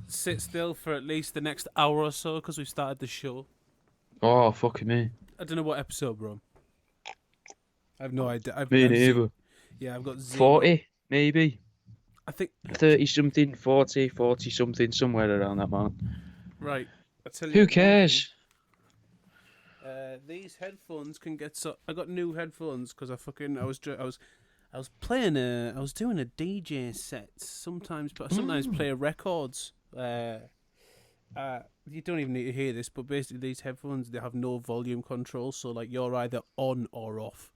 sit still for at least the next hour or so because we've started the show. Oh, fucking me. I don't know what episode we're on. I have no idea. Me neither. Yeah, I've got 0. 40, maybe. I think 30-something, 40-something, somewhere around that mark. Right. I tell you Who one cares? thing. These headphones can get so. I got new headphones because I was playing I was doing a DJ set sometimes, but sometimes play records. You don't even need to hear this, but basically these headphones, they have no volume control, so like you're either on or off.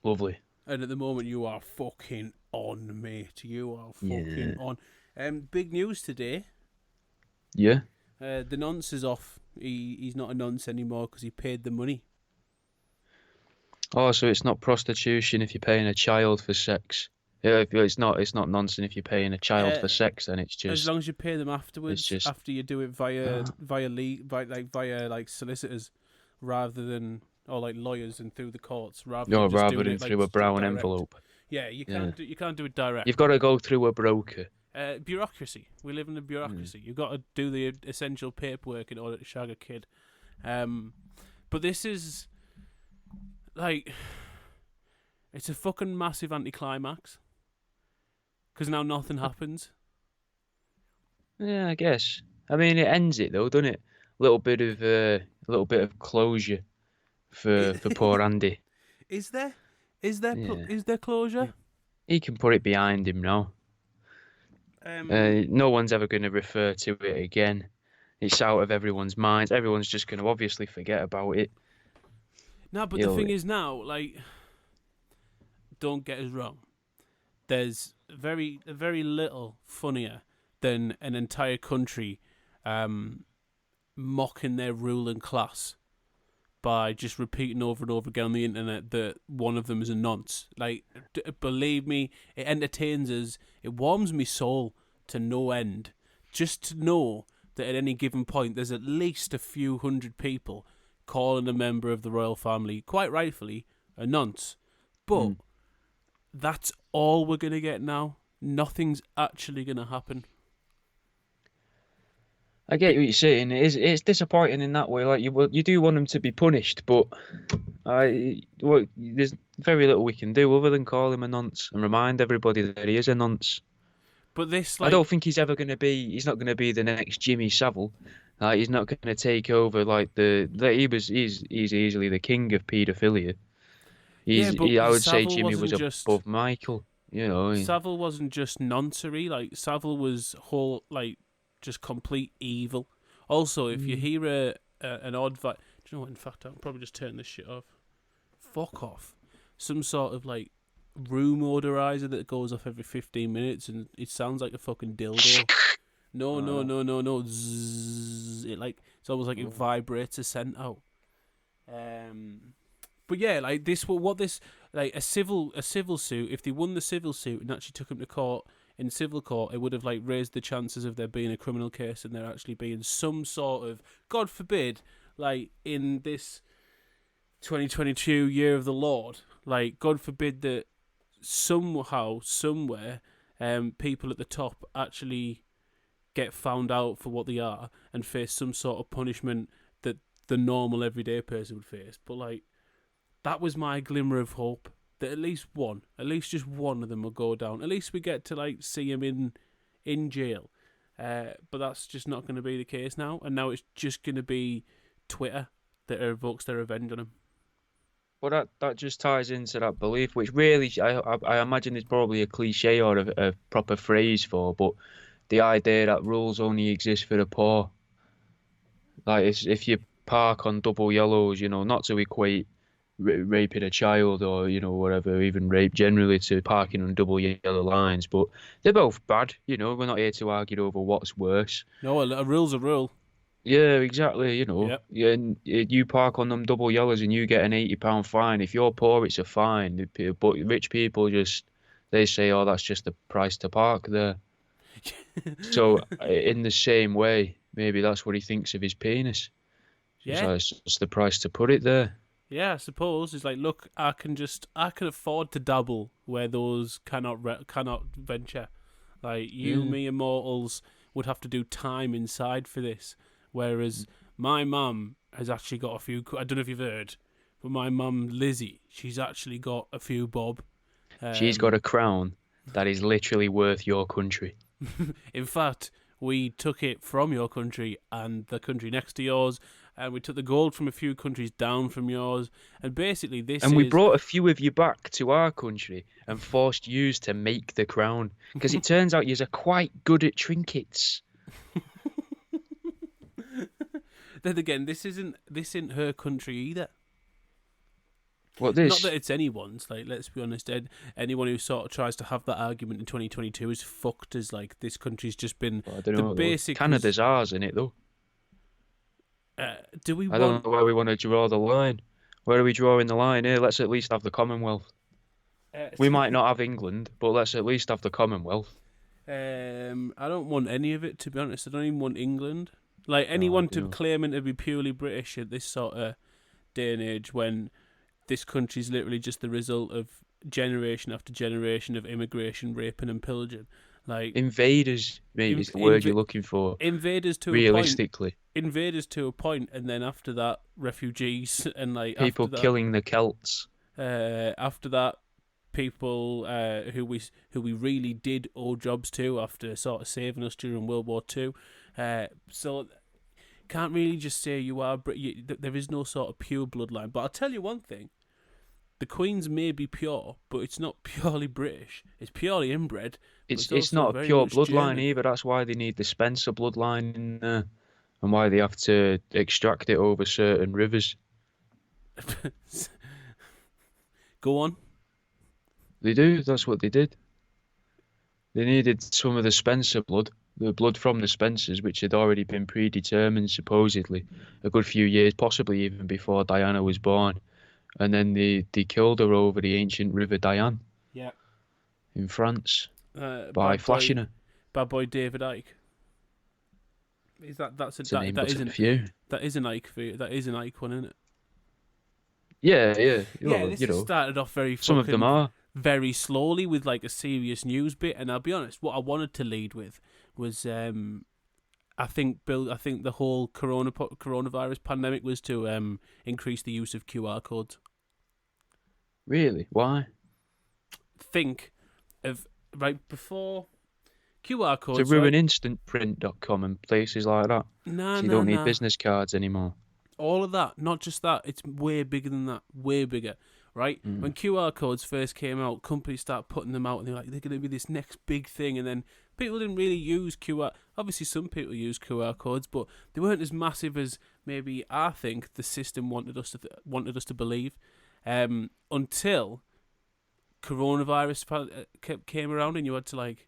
Lovely. And at the moment you are fucking on, mate. You are fucking on. Big news today. Yeah. The nonce is off. He's not a nonce anymore because he paid the money. Oh, so it's not prostitution if you're paying a child for sex. Yeah, it's not nonsense if you're paying a child for sex. Then it's just as long as you pay them afterwards. After you do it via solicitors, rather than or like lawyers and through the courts, rather than through a brown direct. envelope. Yeah, you can't do it direct. You've got to go through a broker. Bureaucracy. We live in a bureaucracy. You've got to do the essential paperwork in order to shag a kid. But this is like, it's a fucking massive anticlimax because now nothing happens. Yeah, I guess. I mean, it ends it though, doesn't it? A little bit of closure for poor Andy. Is there closure? He can put it behind him now. No one's ever going to refer to it again. It's out of everyone's minds. Everyone's just going to obviously forget about it. No, but the thing is now, like, don't get us wrong. There's very little funnier than an entire country mocking their ruling class by just repeating over and over again on the internet that one of them is a nonce. Like, believe me, it entertains us. It warms me soul to no end. Just to know that at any given point, there's at least a few hundred people calling a member of the royal family, quite rightfully, a nonce. But that's all we're going to get now. Nothing's actually going to happen. I get what you're saying. It's disappointing in that way. Like you do want him to be punished, but there's very little we can do other than call him a nonce and remind everybody that he is a nonce. But this, I don't think he's ever going to be. He's not going to be the next Jimmy Savile. He's not going to take over like he's easily the king of paedophilia. I would say Jimmy was above Michael. You know, Savile wasn't just noncery. Like Savile was just complete evil. Also, if you hear an odd do you know what? In fact, I'll probably just turn this shit off. Fuck off. Some sort of like room odorizer that goes off every 15 minutes, and it sounds like a fucking dildo. No. Zzz. It's almost like it vibrates a scent out. But yeah, like a civil suit. If they won the civil suit and actually took him to court in civil court, it would have like raised the chances of there being a criminal case and there actually being some sort of, God forbid, like in this 2022 year of the Lord, like God forbid that somehow, somewhere, people at the top actually get found out for what they are and face some sort of punishment that the normal everyday person would face. But like, that was my glimmer of hope. That at least just one of them will go down. At least we get to like see him in jail. But that's just not going to be the case now. And now it's just going to be Twitter that evokes their revenge on him. Well, that just ties into that belief, which really I imagine is probably a cliche or a proper phrase for, but the idea that rules only exist for the poor. Like if you park on double yellows, you know, not to equate raping a child or, you know, whatever, even rape generally to parking on double yellow lines, but they're both bad. You know, we're not here to argue over what's worse. No, a rule's a rule. Yeah, exactly. You know, yep. You park on them double yellows and you get an £80 fine. If you're poor, it's a fine. But rich people they say, oh, that's just the price to park there. So in the same way, maybe that's what he thinks of his penis. Yeah, it's the price to put it there. Yeah, I suppose it's like, look, I can afford to dabble where those cannot venture. Like me and mortals would have to do time inside for this. Whereas my mum has actually got a few. I don't know if you've heard, but my mum Lizzie, she's actually got a few bob. She's got a crown that is literally worth your country. In fact, we took it from your country and the country next to yours, and we took the gold from a few countries down from yours, and basically we brought a few of you back to our country and forced you to make the crown, because it turns out you're quite good at trinkets. Then again, this isn't her country either. What this? Not that it's anyone's. Like, let's be honest. Anyone who sort of tries to have that argument in 2022 is fucked. As like this country's just been I don't know. basic. Canada's ours, in it though. Do we? I don't know where we want to draw the line. Where are we drawing the line here? Let's at least have the Commonwealth. We might not have England, but let's at least have the Commonwealth. I don't want any of it, to be honest. I don't even want England. Like anyone claiming to be purely British at this sort of day and age, when this country's literally just the result of generation after generation of immigration, raping, and pillaging. Like invaders, maybe is the word you're looking for. Invaders to realistically. Invaders to a point, and then after that, refugees, and like people killing the Celts. After that, people who we really did owe jobs to after sort of saving us during World War II. So can't really just say you are. There is no sort of pure bloodline. But I'll tell you one thing: the Queen's may be pure, but it's not purely British. It's purely inbred. It's not a pure bloodline either. That's why they need the Spencer bloodline in there, and why they have to extract it over certain rivers. Go on. They do. That's what they did. They needed some of the Spencer blood, the blood from the Spencers, which had already been predetermined, supposedly, a good few years, possibly even before Diana was born. And then they killed her over the ancient River Diane. Yeah. In France. By flashing her. Bad boy David Icke. That is an Icke for you. That is an Icke one, isn't it? Yeah. This started off some of them are very slowly with like a serious news bit, and I'll be honest, what I wanted to lead with was I think the whole coronavirus pandemic was to increase the use of QR codes. Really? Why? Think of right before QR codes. To ruin instantprint.com and places like that. So you don't need business cards anymore. All of that, not just that. It's way bigger than that. Way bigger, right? When QR codes first came out, companies started putting them out, and they're like, they're going to be this next big thing. And then people didn't really use QR. Obviously, some people use QR codes, but they weren't as massive as maybe I think the system wanted us to believe. Until coronavirus came around, and you had to like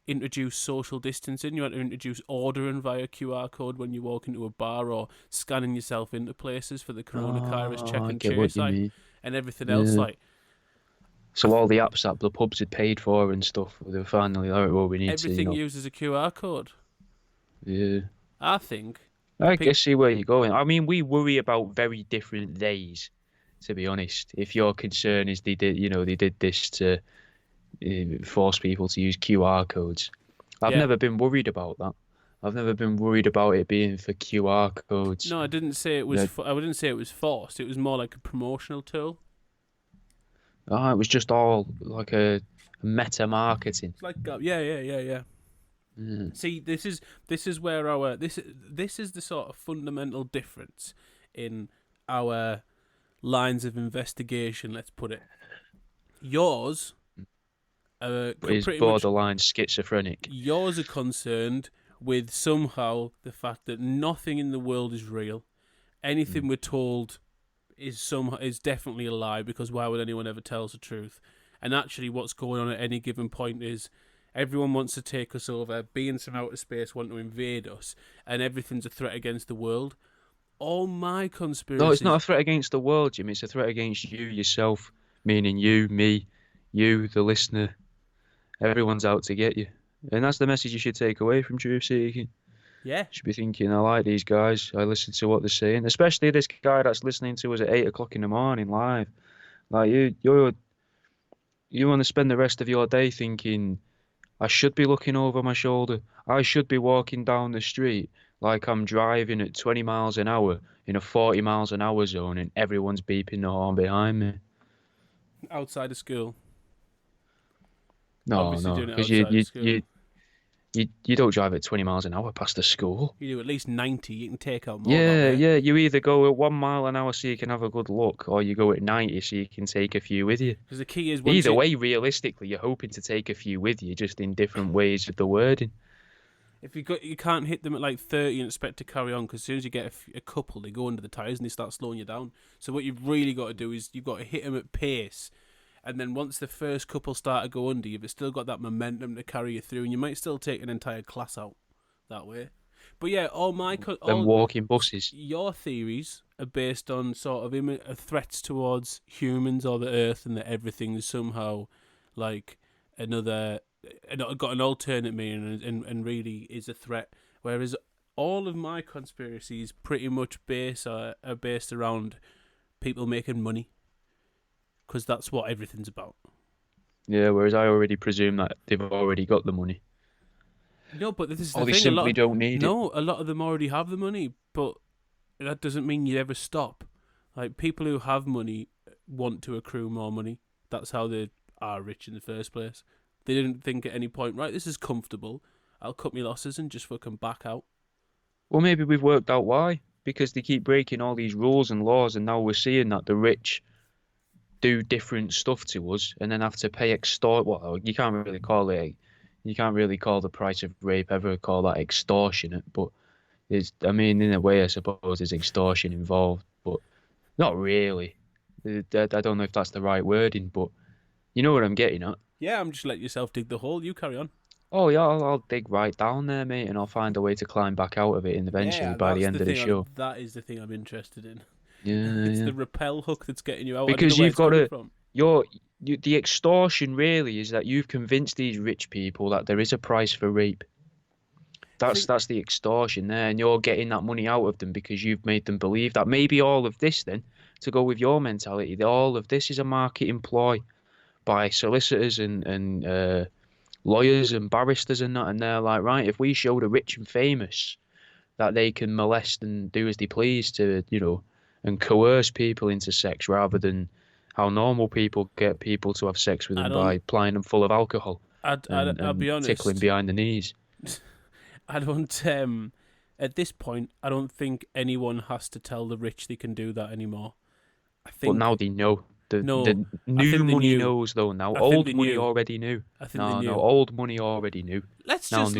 introduce social distancing. You had to introduce ordering via QR code when you walk into a bar, or scanning yourself into places for the coronavirus check and trace, and everything else. Like, so all the apps that the pubs had paid for and stuff, they were finally like, well, we need everything uses a QR code. Yeah, I think. I can see where you're going. I mean, we worry about very different days, to be honest. If your concern is they did this to force people to use QR codes, I've never been worried about that. I've never been worried about it being for QR codes. No, I didn't say it was. I wouldn't say it was forced. It was more like a promotional tool. It was just all like a meta marketing. Like yeah. See, this is where this is the sort of fundamental difference in our lines of investigation. Let's put it. Yours is borderline schizophrenic. Yours are concerned with somehow the fact that nothing in the world is real. Anything we're told is definitely a lie, because why would anyone ever tell us the truth? And actually what's going on at any given point is everyone wants to take us over, beings from outer space want to invade us, and everything's a threat against the world. All my conspiracies... No, it's not a threat against the world, Jim. It's a threat against you yourself, meaning you, me, you, the listener. Everyone's out to get you. And that's the message you should take away from Troof Seeking. Yeah. You should be thinking, I like these guys. I listen to what they're saying. Especially this guy that's listening to us at 8 o'clock in the morning live. Like, you want to spend the rest of your day thinking, I should be looking over my shoulder. I should be walking down the street like I'm driving at 20 miles an hour in a 40 miles an hour zone and everyone's beeping the horn behind me. Outside of school. No, Obviously no, doing it because outside of school. you don't drive at 20 miles an hour past the school. You do at least 90, you can take out more that Yeah, way. yeah, you either go at 1 mile an hour so you can have a good look, or you go at 90 so you can take a few with you. Because the key is Either way, realistically, you're hoping to take a few with you, just in different ways of the wording. if you can't hit them at like 30 and expect to carry on, because as soon as you get a couple, they go under the tyres and they start slowing you down. So what you've really got to do is you've got to hit them at pace, and then once the first couple start to go under, you've still got that momentum to carry you through, and you might still take an entire class out that way. But yeah, Then walking buses. your theories are based on sort of threats towards humans or the Earth, and that everything is somehow like another got an alternate meaning and really is a threat. Whereas all of my conspiracies pretty much are based around people making money, because that's what everything's about. Yeah, whereas I already presume that they've already got the money. No, but this is the Or they thing. simply don't need it. No, a lot of them already have the money, but that doesn't mean you ever stop. Like, people who have money want to accrue more money. That's how they are rich in the first place. They didn't think at any point, right, this is comfortable, I'll cut my losses and just fucking back out. Well, maybe we've worked out why. Because they keep breaking all these rules and laws, and now we're seeing that the rich do different stuff to us and then have to pay Well, you can't really call the price of rape ever call that extortionate, but in a way, I suppose there's extortion involved, but not really. I don't know if that's the right wording, but you know what I'm getting at. Yeah, I'm just letting yourself dig the hole. You carry on. Oh yeah, I'll dig right down there, mate, and I'll find a way to climb back out of it eventually by the end of the show. That is the thing I'm interested in. Yeah, It's the rappel hook that's getting you out. Because you've got to. The extortion really is that you've convinced these rich people that there is a price for rape. That's the extortion there, and you're getting that money out of them because you've made them believe that. Maybe all of this, then, to go with your mentality, all of this is a marketing ploy by solicitors and lawyers and barristers and that, and they're like, right, if we show the rich and famous that they can molest and do as they please to, and coerce people into sex rather than how normal people get people to have sex with them by plying them full of alcohol I'll be honest, tickling behind the knees. I don't. At this point, I don't think anyone has to tell the rich they can do that anymore. But now they know. The new money knows though now. Old money already knew. I think they knew. No, old money already knew. Let's just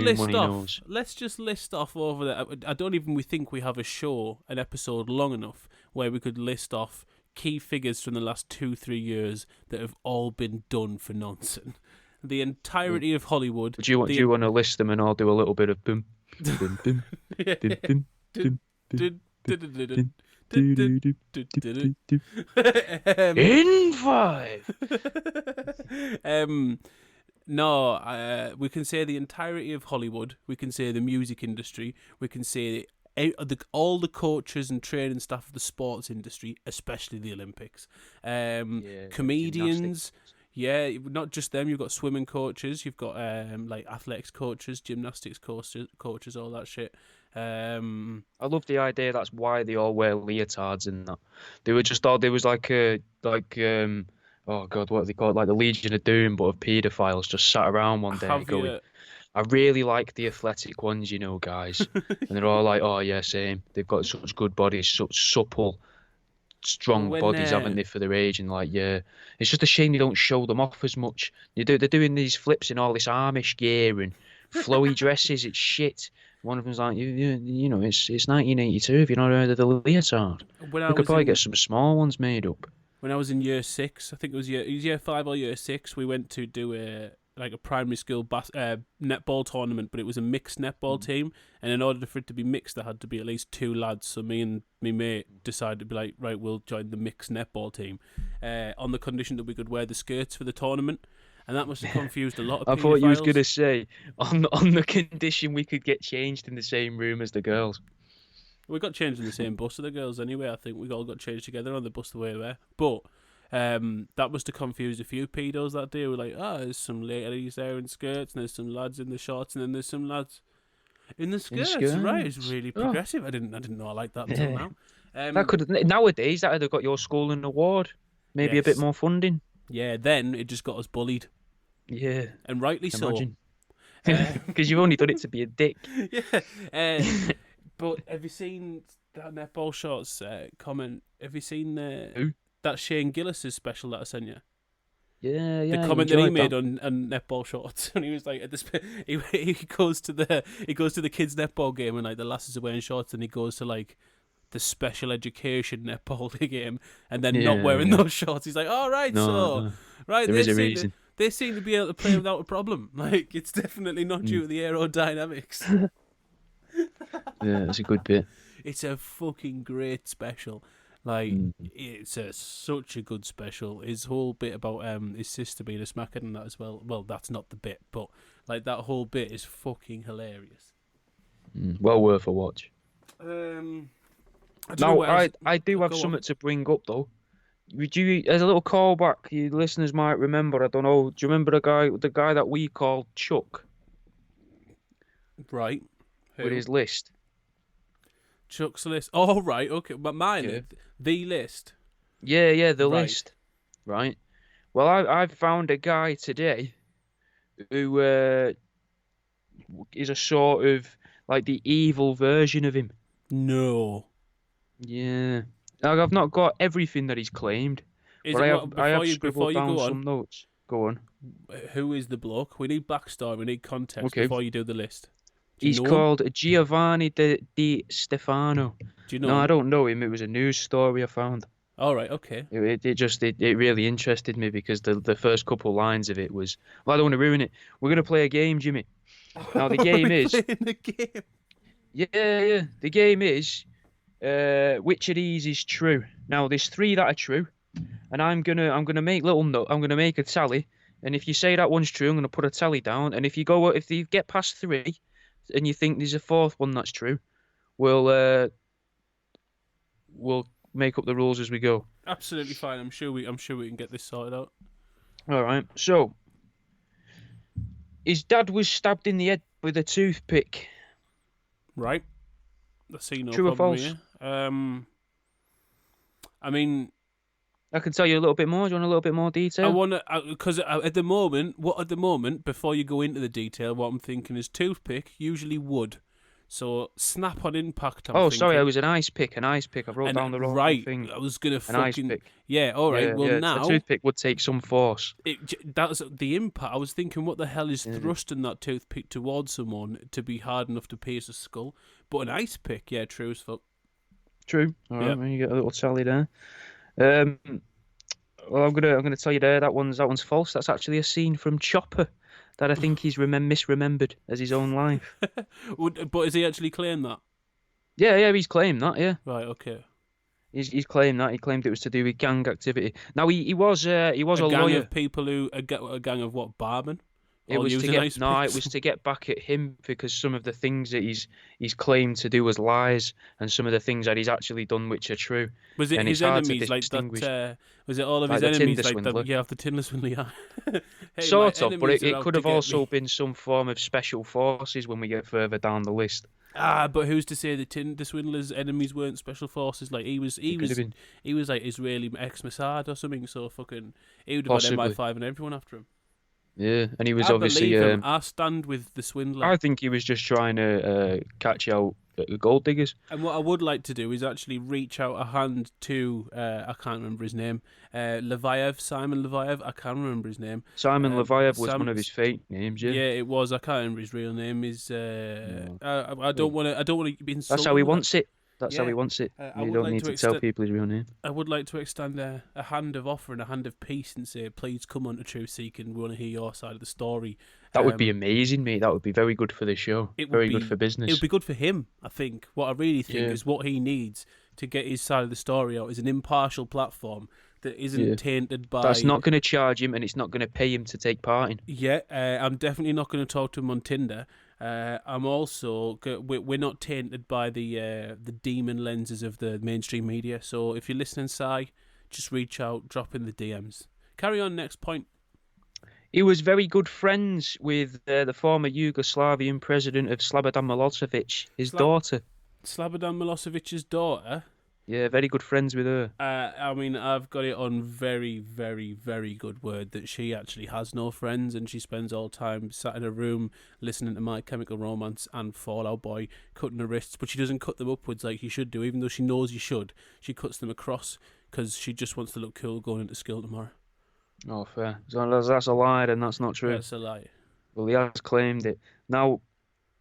list off over there. I don't even think we have an episode long enough where we could list off key figures from the last 2-3 years that have all been done for nonsense. The entirety of Hollywood. Do you want to list them and I'll do a little bit of boom, boom, boom, boom, boom, boom. In 5. We can say the entirety of Hollywood. We can say the music industry. We can say all the coaches and training staff of the sports industry, especially the Olympics. Comedians. Yeah, not just them. You've got swimming coaches. You've got like athletics coaches, gymnastics coaches, all that shit. I love the idea. That's why they all wear leotards and that. They were just all. There was oh god, what are they called? Like the Legion of Doom, but of paedophiles just sat around one day going, I really like the athletic ones, guys. And they're all like, oh yeah, same. They've got such good bodies, such supple, strong bodies, haven't they, for their age? And like, yeah, it's just a shame they don't show them off as much. They're doing these flips in all this Amish gear and flowy dresses. It's shit. One of them's like, it's 1982. Have you not heard of the leotard? We could probably get some small ones made up. When I was in year 6, I think it was year 5 or year 6, we went to do a primary school netball tournament, but it was a mixed netball team, and in order for it to be mixed, there had to be at least 2 lads. So me and my mate decided to be like, right, we'll join the mixed netball team, on the condition that we could wear the skirts for the tournament. And that must have confused a lot of people. I thought you was going to say, on the condition we could get changed in the same room as the girls. We got changed in the same bus as the girls anyway. I think we all got changed together on the bus the way there. But That must have confused a few pedos that day. We're like, there's some ladies there in skirts, and there's some lads in the shorts, and then there's some lads in the skirts. Right, it's really progressive. I didn't know I liked that until now. That could nowadays that'd have got your school an award, maybe a bit more funding. Yeah, then it just got us bullied. Yeah, and rightly so. Because you've only done it to be a dick. Yeah. But have you seen that netball shorts comment? Have you seen that Shane Gillis' special that I sent you? Yeah. The comment that he made on netball shorts, and he was like, he goes to the kids' netball game, and like the lasses are wearing shorts, and he goes to like the special education netball game, and then not wearing those shorts. He's like, "All right, right, there is a reason." They seem to be able to play without a problem. Like, it's definitely not due to the aerodynamics. Yeah, it's a good bit. It's a fucking great special. Like, it's such a good special. His whole bit about his sister being a smackhead and that as well. Well, that's not the bit, but like that whole bit is fucking hilarious. Well worth a watch. I do have something to bring up though. As a little callback, you listeners might remember. I don't know. Do you remember the guy that we called Chuck? Right. Who? With his list. Chuck's list. Oh, right. Okay, but mine, the list. Yeah, the list. Right. Well, I've found a guy today who is a sort of like the evil version of him. No. Yeah. Now, I've not got everything that he's claimed, but I have scribbled down some notes. Go on. Who is the bloke? We need backstory. We need context before you do the list. He's called Giovanni Di Stefano. Do you know? No, I don't know him. It was a news story I found. All right, okay. It really interested me because the first couple lines of it was, well, I don't want to ruin it. We're going to play a game, Jimmy. Now the game is playing a game. Yeah. The game is which of these is true. Now there's 3 that are true, and I'm gonna make little note. I'm gonna make a tally, and if you say that one's true, I'm gonna put a tally down. And if you get past 3, and you think there's a 4th one that's true, we'll make up the rules as we go. Absolutely fine. I'm sure we can get this sorted out. All right. So, his dad was stabbed in the head with a toothpick. Right. I see no True or problem false? here. I mean, I can tell you a little bit more. Do you want a little bit more detail? I want to, because at the moment, before you go into the detail, what I'm thinking is toothpick, usually wood. So snap on impact. Sorry, I was an ice pick. I wrote down the wrong thing. I was gonna an ice pick. Yeah. All right. Now a toothpick would take some force. That's the impact. I was thinking, what the hell is thrusting that toothpick towards someone to be hard enough to pierce a skull? But an ice pick, yeah, true as fuck. True. All right. Well, you get a little tally there. Well, I'm gonna tell you there that one's false. That's actually a scene from Chopper that I think he's misremembered as his own life. But has he actually claimed that? Yeah, he's claimed that. Yeah. Right. Okay. He's claimed that. He claimed it was to do with gang activity. Now he was a gang lawyer. Of people a gang of what, barmen? It was to get back at him because some of the things that he's claimed to do as lies, and some of the things that he's actually done which are true. Was it his enemies like that? Was it all of his enemies like that? Yeah, the Tinder swindler. Yeah. Hey, sort of, but it could have also been some form of special forces when we get further down the list. But who's to say the Tinder swindler's enemies weren't special forces? Like he was like Israeli ex-Mossad or something. So fucking he would have got MI5 and everyone after him. Yeah, and he was obviously. Believe him. I stand with the swindler. I think he was just trying to catch out the gold diggers. And what I would like to do is actually reach out a hand to I can't remember his name, Simon Leviev. I can't remember his name. Simon Leviev was one of his fake names. Yeah, it was. I can't remember his real name. I don't want to be insulted. That's how he wants it. That's how he wants it. You don't need to tell people his real name. I would like to extend a hand of offer and a hand of peace and say, please come on to True Seek and we want to hear your side of the story. That would be amazing, mate. That would be very good for the show. Very good for business. It would be good for him, I think. What I really think is what he needs to get his side of the story out is an impartial platform that isn't tainted by... That's not going to charge him and it's not going to pay him to take part in. Yeah, I'm definitely not going to talk to him on Tinder. I'm also we're not tainted by the demon lenses of the mainstream media. So if you're listening, Si, just reach out, drop in the DMs. Carry on, next point. He was very good friends with the former Yugoslavian president of Slobodan Milosevic, his daughter. Slobodan Milosevic's daughter? Yeah, very good friends with her. I mean, I've got it on very, very, very good word that she actually has no friends, and she spends all time sat in a room listening to My Chemical Romance and Fall Out Boy, cutting her wrists, but she doesn't cut them upwards like you should do, even though she knows you should. She cuts them across because she just wants to look cool going into school tomorrow. Oh, fair. So that's a lie, then that's not true. That's a lie. Well, he has claimed it. Now,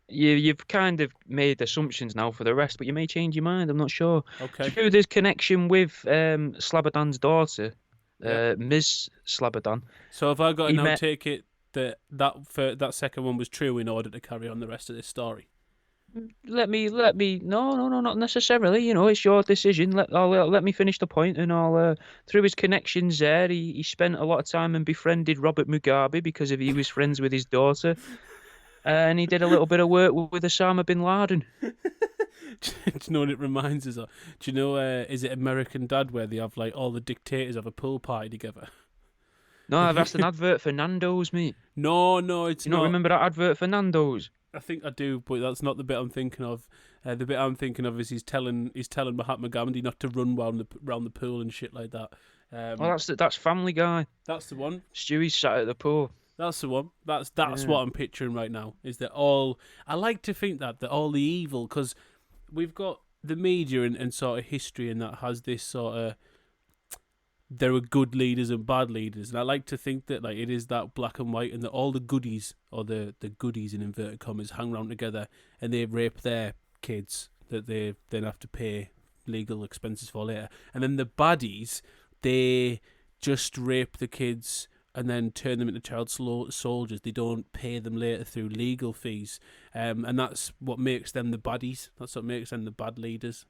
you've kind of made assumptions now for the rest, but you may change your mind. I'm not sure. Okay. Through this connection with Slobodan's daughter, Yeah. Ms. Slobodan. So have I got to He now met- take it that second one was true in order to carry on the rest of this story? Let me. No, not necessarily. You know, it's your decision. Let me finish the point, and I'll. Through his connections there, he spent a lot of time and befriended Robert Mugabe because he was friends with his daughter, and he did a little bit of work with Osama bin Laden. Do you know what it reminds us of? Do you know, is it American Dad where they have like all the dictators have a pool party together? No, that's an advert for Nando's, mate. No, it's You not. don't remember that advert for Nando's? I think I do, but that's not the bit I'm thinking of. The bit I'm thinking of is he's telling Mahatma Gandhi not to run round the pool and shit like that. Well, that's Family Guy. That's the one. Stewie's sat at the pool. That's the one. That's Yeah. what I'm picturing right now. Is that all? I like to think that all the evil, because we've got the media and sort of history, and that has this sort of, there are good leaders and bad leaders, and I like to think that like it is that black and white, and that all the goodies, or the goodies in inverted commas, hang around together and they rape their kids that they then have to pay legal expenses for later, and then the baddies, they just rape the kids and then turn them into child soldiers. They don't pay them later through legal fees, and that's what makes them the baddies. That's what makes them the bad leaders.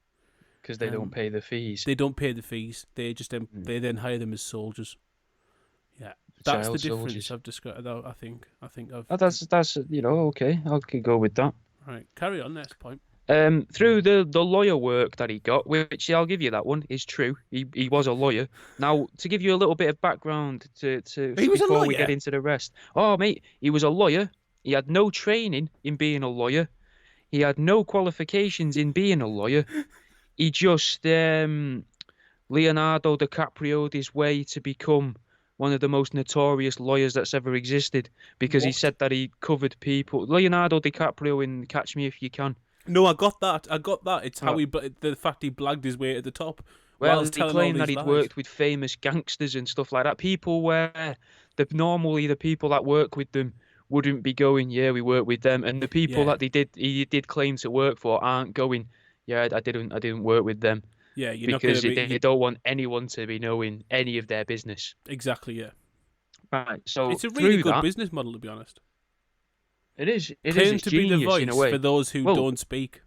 Because they don't pay the fees. They don't pay the fees. They just they then hire them as soldiers. Yeah, that's Child the difference soldiers. I've described. I think I've. Oh, that's okay. I could go with that. Right, carry on. Next point. Through the lawyer work that he got, which I'll give you that one, is true. He was a lawyer. Now, to give you a little bit of background He was a before we lawyer? get into the rest. Oh, mate, he was a lawyer. He had no training in being a lawyer. He had no qualifications in being a lawyer. He just Leonardo DiCaprio'd his way to become one of the most notorious lawyers that's ever existed because he What? said that he covered people. Leonardo DiCaprio in Catch Me If You Can. No, I got that. It's how Oh. the fact he blagged his way at the top. Well, whilst he telling all claimed that these he'd lies. worked with famous gangsters and stuff like that. People where normally the people that work with them wouldn't be going, yeah, we work with them, and the people Yeah. that he did claim to work for aren't going, yeah, I didn't work with them Yeah, you're not because going to be they don't want anyone to be knowing any of their business. exactly. Yeah, Right. So it's a really through good that, business model, to be honest. it is. Claim It's to be the genius in a voice way. for those who Well, don't speak.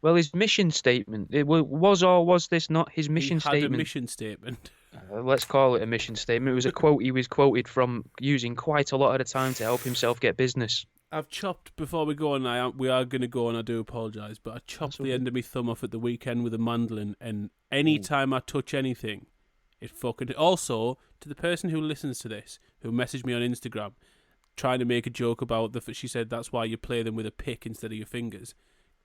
Well, his mission statement, was this not his mission He had a statement? mission statement. Let's call it a mission statement. It was a quote he was quoted from using quite a lot of the time to help himself get business. I've chopped, before we go on, we are going to go on, I do apologise, but I chopped the end of my thumb off at the weekend with a mandolin, and any time I touch anything, it fucking... Also, to the person who listens to this, who messaged me on Instagram, trying to make a joke about she said that's why you play them with a pick instead of your fingers,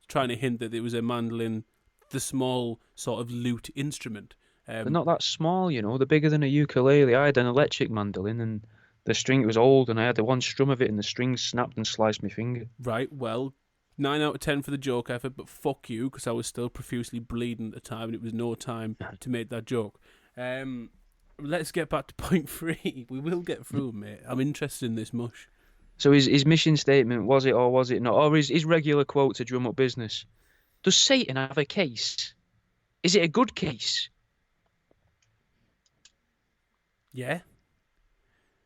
trying to hint that it was a mandolin, the small sort of lute instrument. They're not that small, you know. They're bigger than a ukulele. I had an electric mandolin, and the string, it was old, and I had the one strum of it, and the string snapped and sliced my finger. Right, well, 9 out of 10 for the joke effort, but fuck you, because I was still profusely bleeding at the time, and it was no time to make that joke. Let's get back to point 3. We will get through, mate. I'm interested in this mush. So his mission statement, was it or was it not? Or his regular quote to drum up business. Does Satan have a case? Is it a good case? Yeah.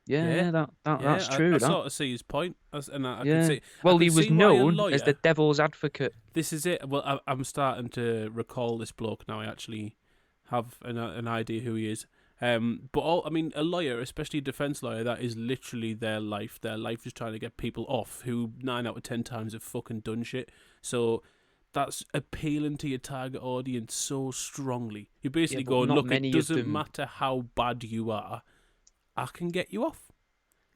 Yeah, that's true. I that. sort of see his point. I Yeah. can see. Well, I can he was see why a known lawyer, as the devil's advocate. This is it. Well, I'm starting to recall this bloke now. I actually have an idea who he is. But a lawyer, especially a defence lawyer, that is literally their life. Their life is trying to get people off who 9 out of 10 times have fucking done shit. So that's appealing to your target audience so strongly. You're basically but going, not look, it many of doesn't them. matter how bad you are, I can get you off.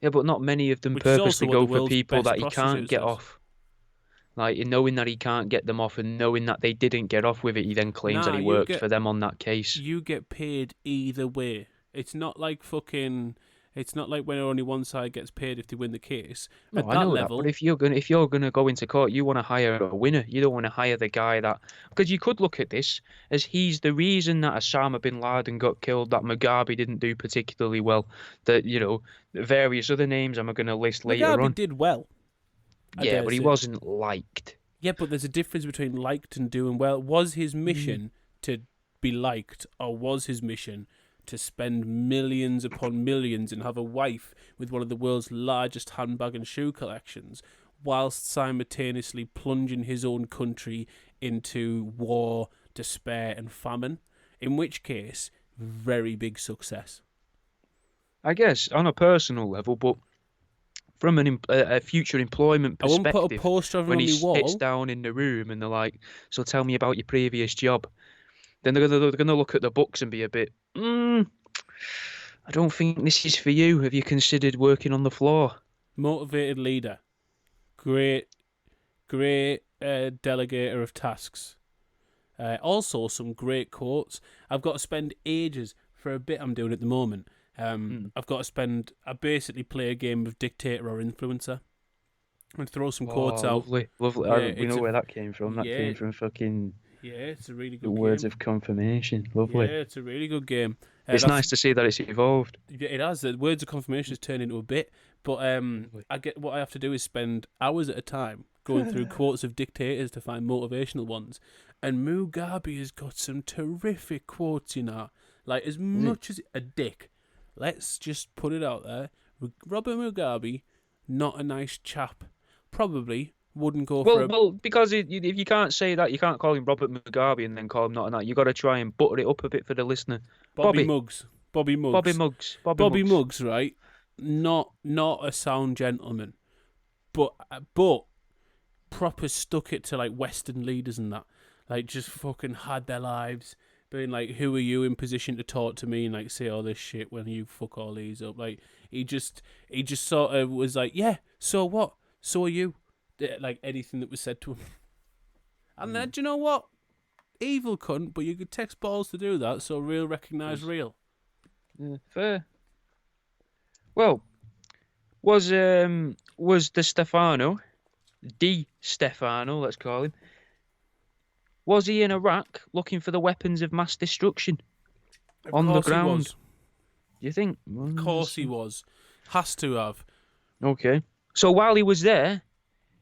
Yeah, but not many of them Which is also purposely what the go for world's people best that he can't prostitute get says. off. Like, knowing that he can't get them off and knowing that they didn't get off with it, he then claims that Nah, he worked for them on that case. you get paid either way. It's not like when only one side gets paid if they win the case. No, At I that know that, but level, if you're gonna go into court, you want to hire a winner. You don't want to hire the guy that, because you could look at this as he's the reason that Osama bin Laden got killed, that Mugabe didn't do particularly well, that various other names I'm going to list later Mugabe on. did well. I Yeah, dare but he say. wasn't liked. Yeah, but there's a difference between liked and doing well. Was his mission to be liked, or was his mission to spend millions upon millions and have a wife with one of the world's largest handbag and shoe collections, whilst simultaneously plunging his own country into war, despair, and famine? In which case, very big success. I guess on a personal level, but from a future employment I won't put a perspective, poster of him when on he my sits wall. down in the room and they're like, "So tell me about your previous job," then they're gonna look at the books and be a bit, I don't think this is for you. Have you considered working on the floor? Motivated leader. Great delegator of tasks. Also, some great quotes. I've got to spend ages for a bit I'm doing at the moment. I basically play a game of dictator or influencer and throw some quotes out. Lovely, lovely. Yeah, We know where that came from. That came from fucking Yeah, it's a really the good words game. of confirmation. Lovely. Yeah, it's a really good game. It's nice to see that it's evolved. It has. The words of confirmation has turned into a bit, but what I have to do is spend hours at a time going through quotes of dictators to find motivational ones. And Mugabe has got some terrific quotes, like as much as a dick. Let's just put it out there. Robert Mugabe, not a nice chap. Probably wouldn't go for a... Well, because if you can't say that, you can't call him Robert Mugabe and then call him not that. You got to try and butter it up a bit for the listener. Bobby Muggs, Bobby Muggs. right? Not a sound gentleman, but proper stuck it to like Western leaders and that. Like just fucking had their lives being like, who are you in position to talk to me and like say all this shit when you fuck all these up? Like he just sort of was like, yeah, so what? So are you? Like anything that was said to him. And then, do you know what? Evil cunt, but you could text balls to do that, so real recognise real. Yeah, fair. Well, was the Stefano, let's call him, was he in Iraq looking for the weapons of mass destruction on the ground? He was. Do you think? Of course he was. Has to have. Okay. So while he was there,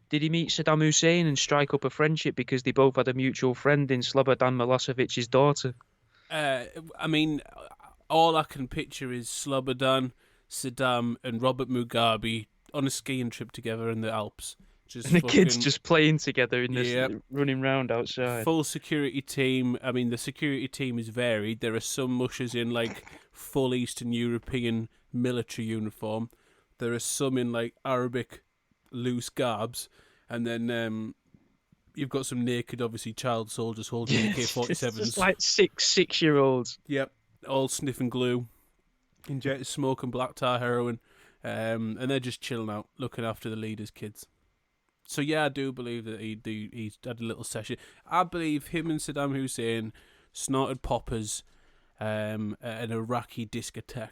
did he meet Saddam Hussein and strike up a friendship because they both had a mutual friend in Slobodan Milosevic's daughter? I mean, all I can picture is Slobodan, Saddam, and Robert Mugabe on a skiing trip together in the Alps. And the kids just playing together in this, running round outside. Full security team. I mean, the security team is varied. There are some mushers in like full Eastern European military uniform. There are some in like Arabic loose garbs, and then you've got some naked, obviously, child soldiers holding AK-47s. Just like six-year-olds. Yep, all sniffing glue, injected smoke and black tar heroin, and they're just chilling out, looking after the leader's kids. So yeah, I do believe that he had a little session. I believe him and Saddam Hussein snorted poppers at an Iraqi discotheque.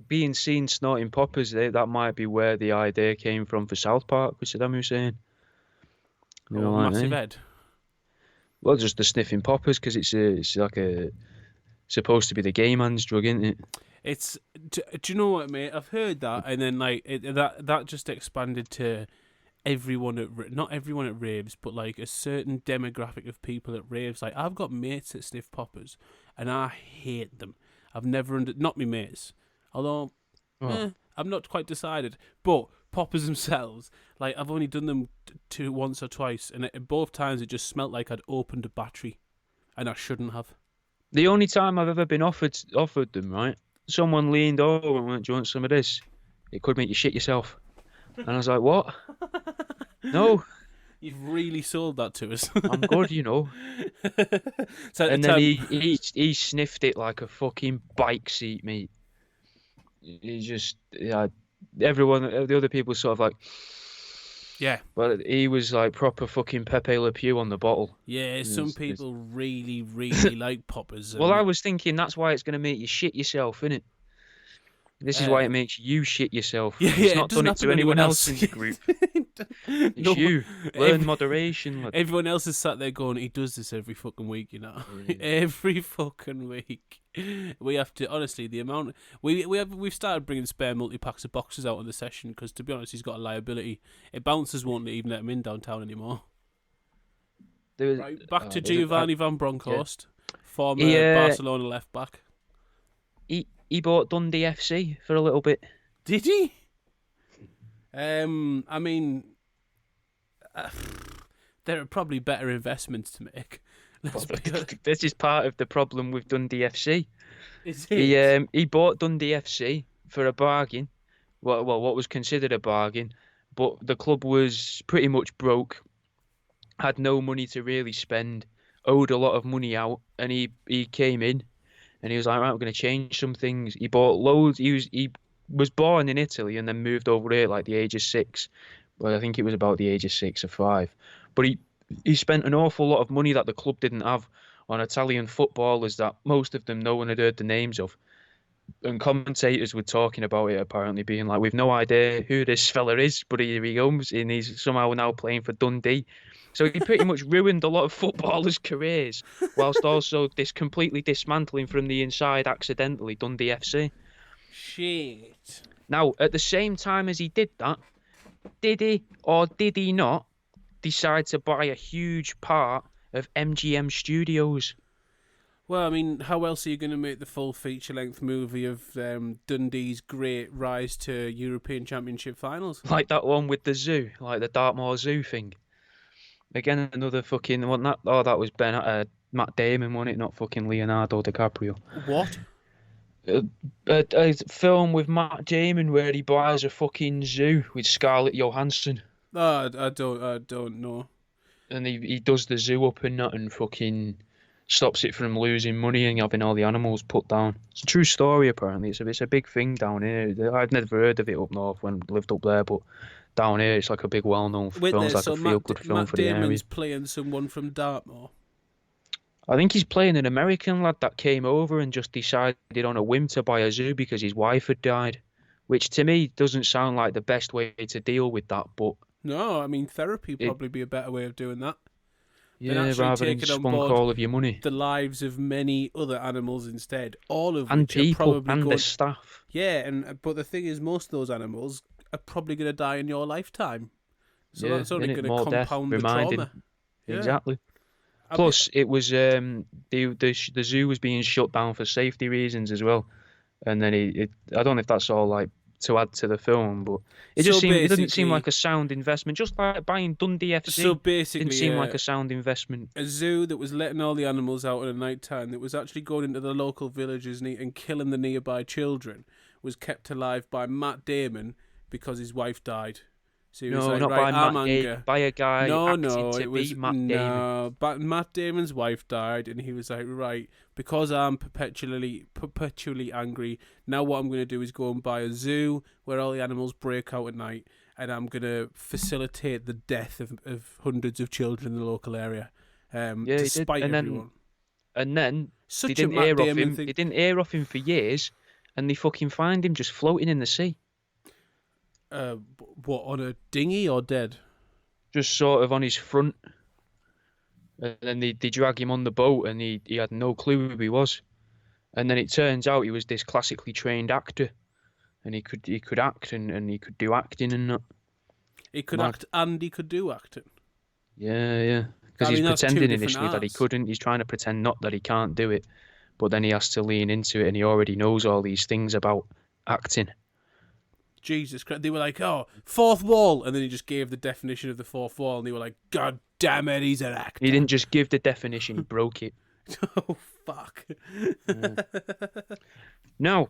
Being seen snorting poppers, that might be where the idea came from for South Park with Saddam Hussein. Massive head. Well, just the sniffing poppers, because it's like supposed to be the gay man's drug, isn't it? It's. Do you know what, mate? I've heard that, and then like that just expanded to everyone not everyone at raves, but like a certain demographic of people at raves. Like I've got mates that sniff poppers, and I hate them. I've never not me mates, although I'm not quite decided. But poppers themselves, like I've only done them once or twice, and both times it just smelt like I'd opened a battery, and I shouldn't have. The only time I've ever been offered them, right? Someone leaned over and went, "Do you want some of this? It could make you shit yourself." And I was like, "What?" No. You've really sold that to us. I'm good, you know. So And then he sniffed it like a fucking bike seat, mate. He just, yeah, everyone, the other people sort of like, yeah. but he was like proper fucking Pepe Le Pew on the bottle. Yeah, some people really, really like poppers. Well, I was thinking that's why it's going to make you shit yourself, innit? This is why it makes you shit yourself. Yeah, It's it not doesn't done it happen to anyone else in else. the group. It's you. Learn moderation, lad. Everyone else is sat there going, he does this every fucking week, you know. Every fucking week. We have to, honestly, the amount we've started bringing spare multi-packs of boxes out on the session because, to be honest, he's got a liability. Bouncers won't even let him in downtown anymore. Right, back to Giovanni Van Bronckhorst, former Barcelona left back. He bought Dundee FC for a little bit. Did he? I mean, there are probably better investments to make. This is part of the problem with Dundee FC. Is it? He bought Dundee FC for a bargain. Well, what was considered a bargain, but the club was pretty much broke, had no money to really spend, owed a lot of money out, and he came in, and he was like, right, we're going to change some things. He bought loads. He was born in Italy and then moved over here like the age of 6. Well, I think it was about the age of 6 or 5. But he spent an awful lot of money that the club didn't have on Italian footballers that most of them no one had heard the names of. And commentators were talking about it, apparently being like, we've no idea who this fella is, but here he comes, and he's somehow now playing for Dundee. So he pretty much ruined a lot of footballers' careers, whilst also completely dismantling from the inside accidentally Dundee FC. Shit. Now, at the same time as he did that, did he or did he not decide to buy a huge part of MGM Studios? Well, I mean, how else are you going to make the full feature-length movie of Dundee's great rise to European Championship finals? Like that one with the zoo, like the Dartmoor Zoo thing. Again, another fucking one. That was Matt Damon, wasn't it? Not fucking Leonardo DiCaprio. What? A film with Matt Damon where he buys a fucking zoo with Scarlett Johansson. I don't know. And he does the zoo up and that and fucking stops it from losing money and having all the animals put down. It's a true story, apparently. It's a big thing down here. I'd never heard of it up north when I lived up there, but down here it's like a big well-known film. It's like a feel-good film for the area. Matt Damon's playing someone from Dartmoor. I think he's playing an American lad that came over and just decided on a whim to buy a zoo because his wife had died, which to me doesn't sound like the best way to deal with that, but... No, I mean, therapy would probably be a better way of doing that. Yeah, rather than spunk all of your money. The lives of many other animals instead, all of and which people, are probably and going... the staff. Yeah, but the thing is, most of those animals are probably going to die in your lifetime. So that's only going to compound the trauma. Exactly. Yeah. Plus, it was the zoo was being shut down for safety reasons as well, and then I don't know if that's all like to add to the film, but it didn't seem like a sound investment. Just like buying Dundee FC, so basically, didn't seem like a sound investment. A zoo that was letting all the animals out at a night time, that was actually going into the local villages and killing the nearby children, was kept alive by Matt Damon because his wife died. So he was like, not right, by Matt Damon, by a guy But Matt Damon's wife died, and he was like, right, because I'm perpetually angry, now what I'm going to do is go and buy a zoo where all the animals break out at night, and I'm going to facilitate the death of hundreds of children in the local area, despite everyone. And then Such they didn't hear off him. They didn't hear off him for years, and they fucking find him just floating in the sea. What, on a dinghy or dead? Just sort of on his front. And then they drag him on the boat, and he had no clue who he was. And then it turns out he was this classically trained actor, and he could act and he could do acting and that. He could act and he could do acting. Yeah. Because he's pretending initially that he couldn't. He's trying to pretend not that he can't do it, but then he has to lean into it, and he already knows all these things about acting. Jesus Christ. They were like, oh, fourth wall. And then he just gave the definition of the fourth wall. And they were like, God damn it, he's an actor. He didn't just give the definition, he broke it. Oh, fuck. Now,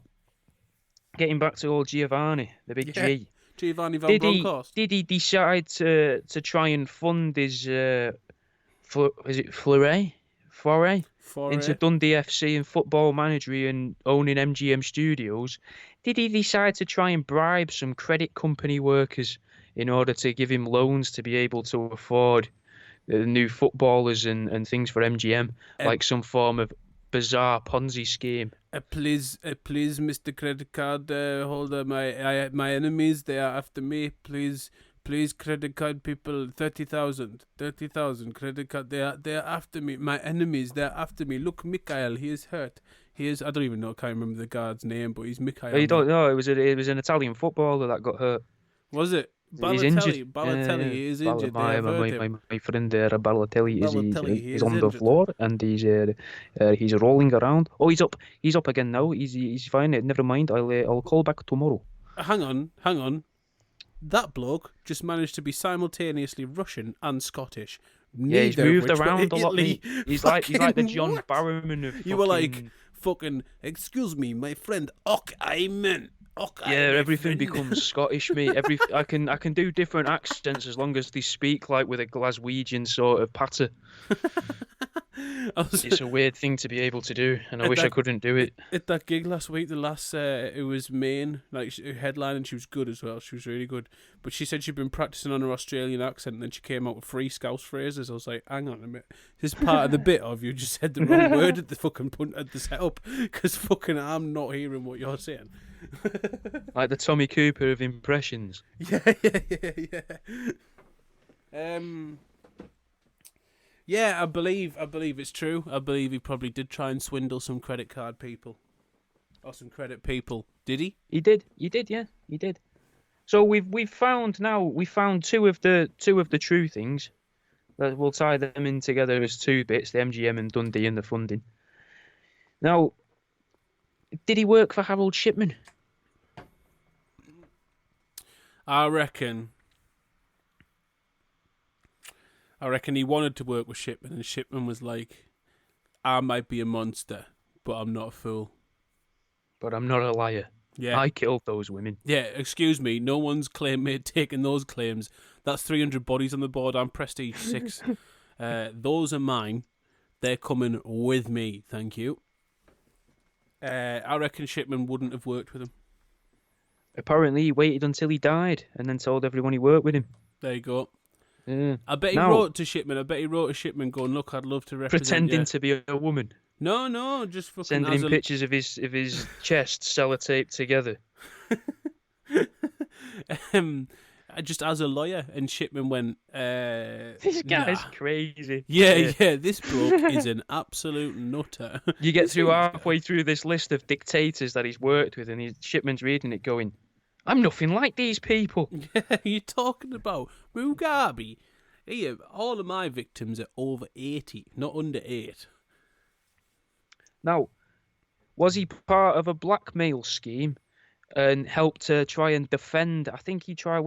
getting back to old Giovanni, the big G. Giovanni Van Did he Bronckhorst. did he decide to try and fund his is it foray into Foray. Dundee FC and football managery and owning MGM Studios? Did he decide to try and bribe some credit company workers in order to give him loans to be able to afford new footballers and things for MGM, like some form of bizarre Ponzi scheme? Please, Mr. Credit Card holder, my enemies, they are after me. Please, credit card people, 30,000 credit card. They are after me. My enemies, they are after me. Look, Mikhail, he is hurt. I don't even know. I can't remember the guard's name, but he's Mikhail. Oh, you don't know? It was an Italian footballer that got hurt. Was it? He's injured. Balotelli is injured. They have hurt him. My friend there, Balotelli, Balotelli, is on the injured. floor and he's rolling around. Oh, he's up again now. He's fine. Never mind. I'll call back tomorrow. Hang on. That bloke just managed to be simultaneously Russian and Scottish. Yeah, he's moved around a lot. Italy. He's like the John What? Barrowman of. You were like, fucking, excuse me, my friend. Everything becomes Scottish, mate. I can do different accents as long as they speak like with a Glaswegian sort of patter. It's a weird thing to be able to do, and I wish I couldn't do it. At that gig last week, it was Maine, like headline, and she was good as well. She was really good. But she said she'd been practicing on her Australian accent, and then she came out with 3 Scouse phrases. I was like, hang on a minute, this is part of the bit of you just said the wrong word at the fucking punt at the setup, because fucking I'm not hearing what you're saying. Like the Tommy Cooper of impressions. Yeah. Yeah, I believe it's true. I believe he probably did try and swindle some credit card people. Or some credit people. Did he? He did, yeah, he did. So we've found 2 of the true things. That we'll tie them in together as 2 bits, the MGM and Dundee and the funding. Now, did he work for Harold Shipman? I reckon he wanted to work with Shipman, and Shipman was like, I might be a monster, but I'm not a fool. But I'm not a liar. Yeah. I killed those women. Yeah, excuse me, no one's taking those claims. That's 300 bodies on the board. I'm Prestige 6. Those are mine. They're coming with me, thank you. I reckon Shipman wouldn't have worked with him. Apparently, he waited until he died and then told everyone he worked with him. There you go. Yeah. I bet he wrote to Shipman going, look, I'd love to represent pretending you. To be a woman. No, just fucking sending him pictures of his chest sellotaped together. Just as a lawyer, and Shipman went, this guy's crazy. Yeah, this bloke is an absolute nutter. You get through halfway through this list of dictators that he's worked with, and Shipman's reading it going, I'm nothing like these people. Yeah, you're talking about Mugabe. Here, all of my victims are over 80, not under 8. Now, was he part of a blackmail scheme and helped to try and defend? I think he claimed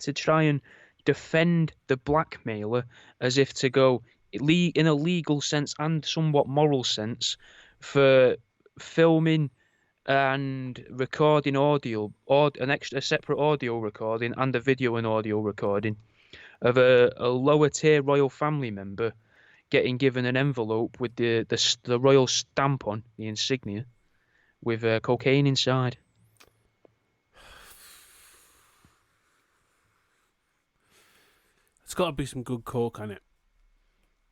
to try and defend the blackmailer as if to go in a legal sense and somewhat moral sense for filming and recording audio, or a separate audio recording and a video and audio recording of a lower tier royal family member getting given an envelope with the royal stamp on, the insignia, with cocaine inside. It's got to be some good coke on it.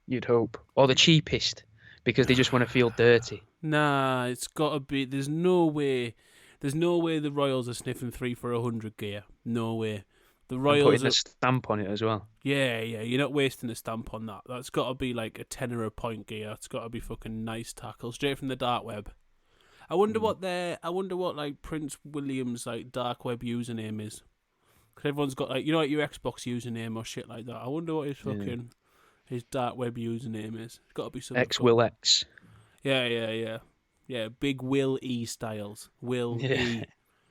You'd hope. Or the cheapest, because they just want to feel dirty. Nah, it's got to be. There's no way the Royals are sniffing 3 for 100 gear. No way. The Royals and putting a stamp on it as well. Yeah. You're not wasting a stamp on that. That's got to be like a tenner a point gear. It's got to be fucking nice tackle straight from the dark web. I wonder what like Prince William's like dark web username is. Because everyone's got like like your Xbox username or shit like that. I wonder what his dark web username is. It's got to be something. Will X. Yeah. Big Will E Styles. E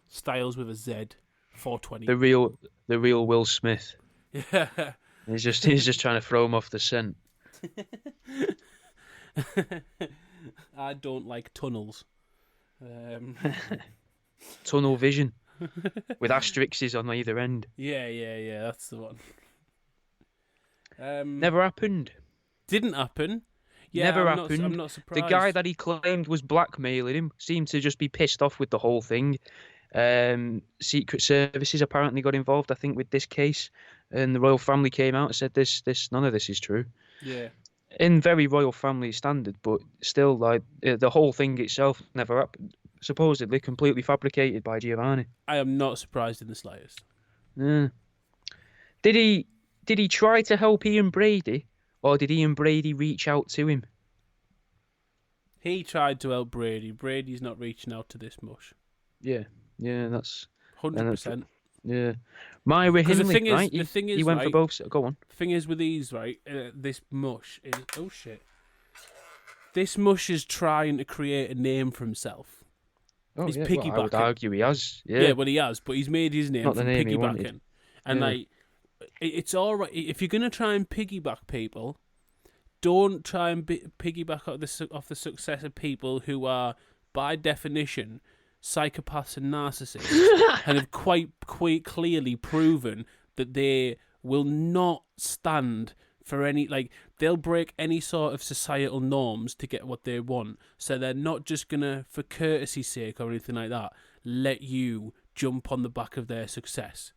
Styles with a Z. 420. The real Will Smith. Yeah. He's just trying to throw him off the scent. I don't like tunnels. Tunnel vision. with asterisks on either end. Yeah. That's the one. Never happened. Didn't happen. Yeah, Never I'm happened. not The guy surprised. that he claimed was blackmailing him seemed to just be pissed off with the whole thing. Secret Services apparently got involved, I think, with this case, and the royal family came out and said none of this is true. Yeah. In very royal family standard, but still, like the whole thing itself never happened. Supposedly completely fabricated by Giovanni. I am not surprised in the slightest. Yeah. Did he try to help Ian Brady, or did Ian Brady reach out to him? He tried to help Brady. Brady's not reaching out to this much. Yeah, that's 100%. Yeah, Myra Because Hindley, right? the thing is, he went right, for both. Go on. thing is with these, right? This mush is This mush is trying to create a name for himself. Oh, He's yeah. piggybacking. Well, I would argue he has. Yeah, well, he has, but he's made his name Not the from name he piggybacking. wanted. And Yeah. like, it's all right if you're gonna try and piggyback people. Don't try and piggyback off the success of people who are, by definition, psychopaths and narcissists, and have quite clearly proven that they will not stand for any, like, they'll break any sort of societal norms to get what they want. So they're not just gonna, for courtesy's sake or anything like that, let you jump on the back of their success.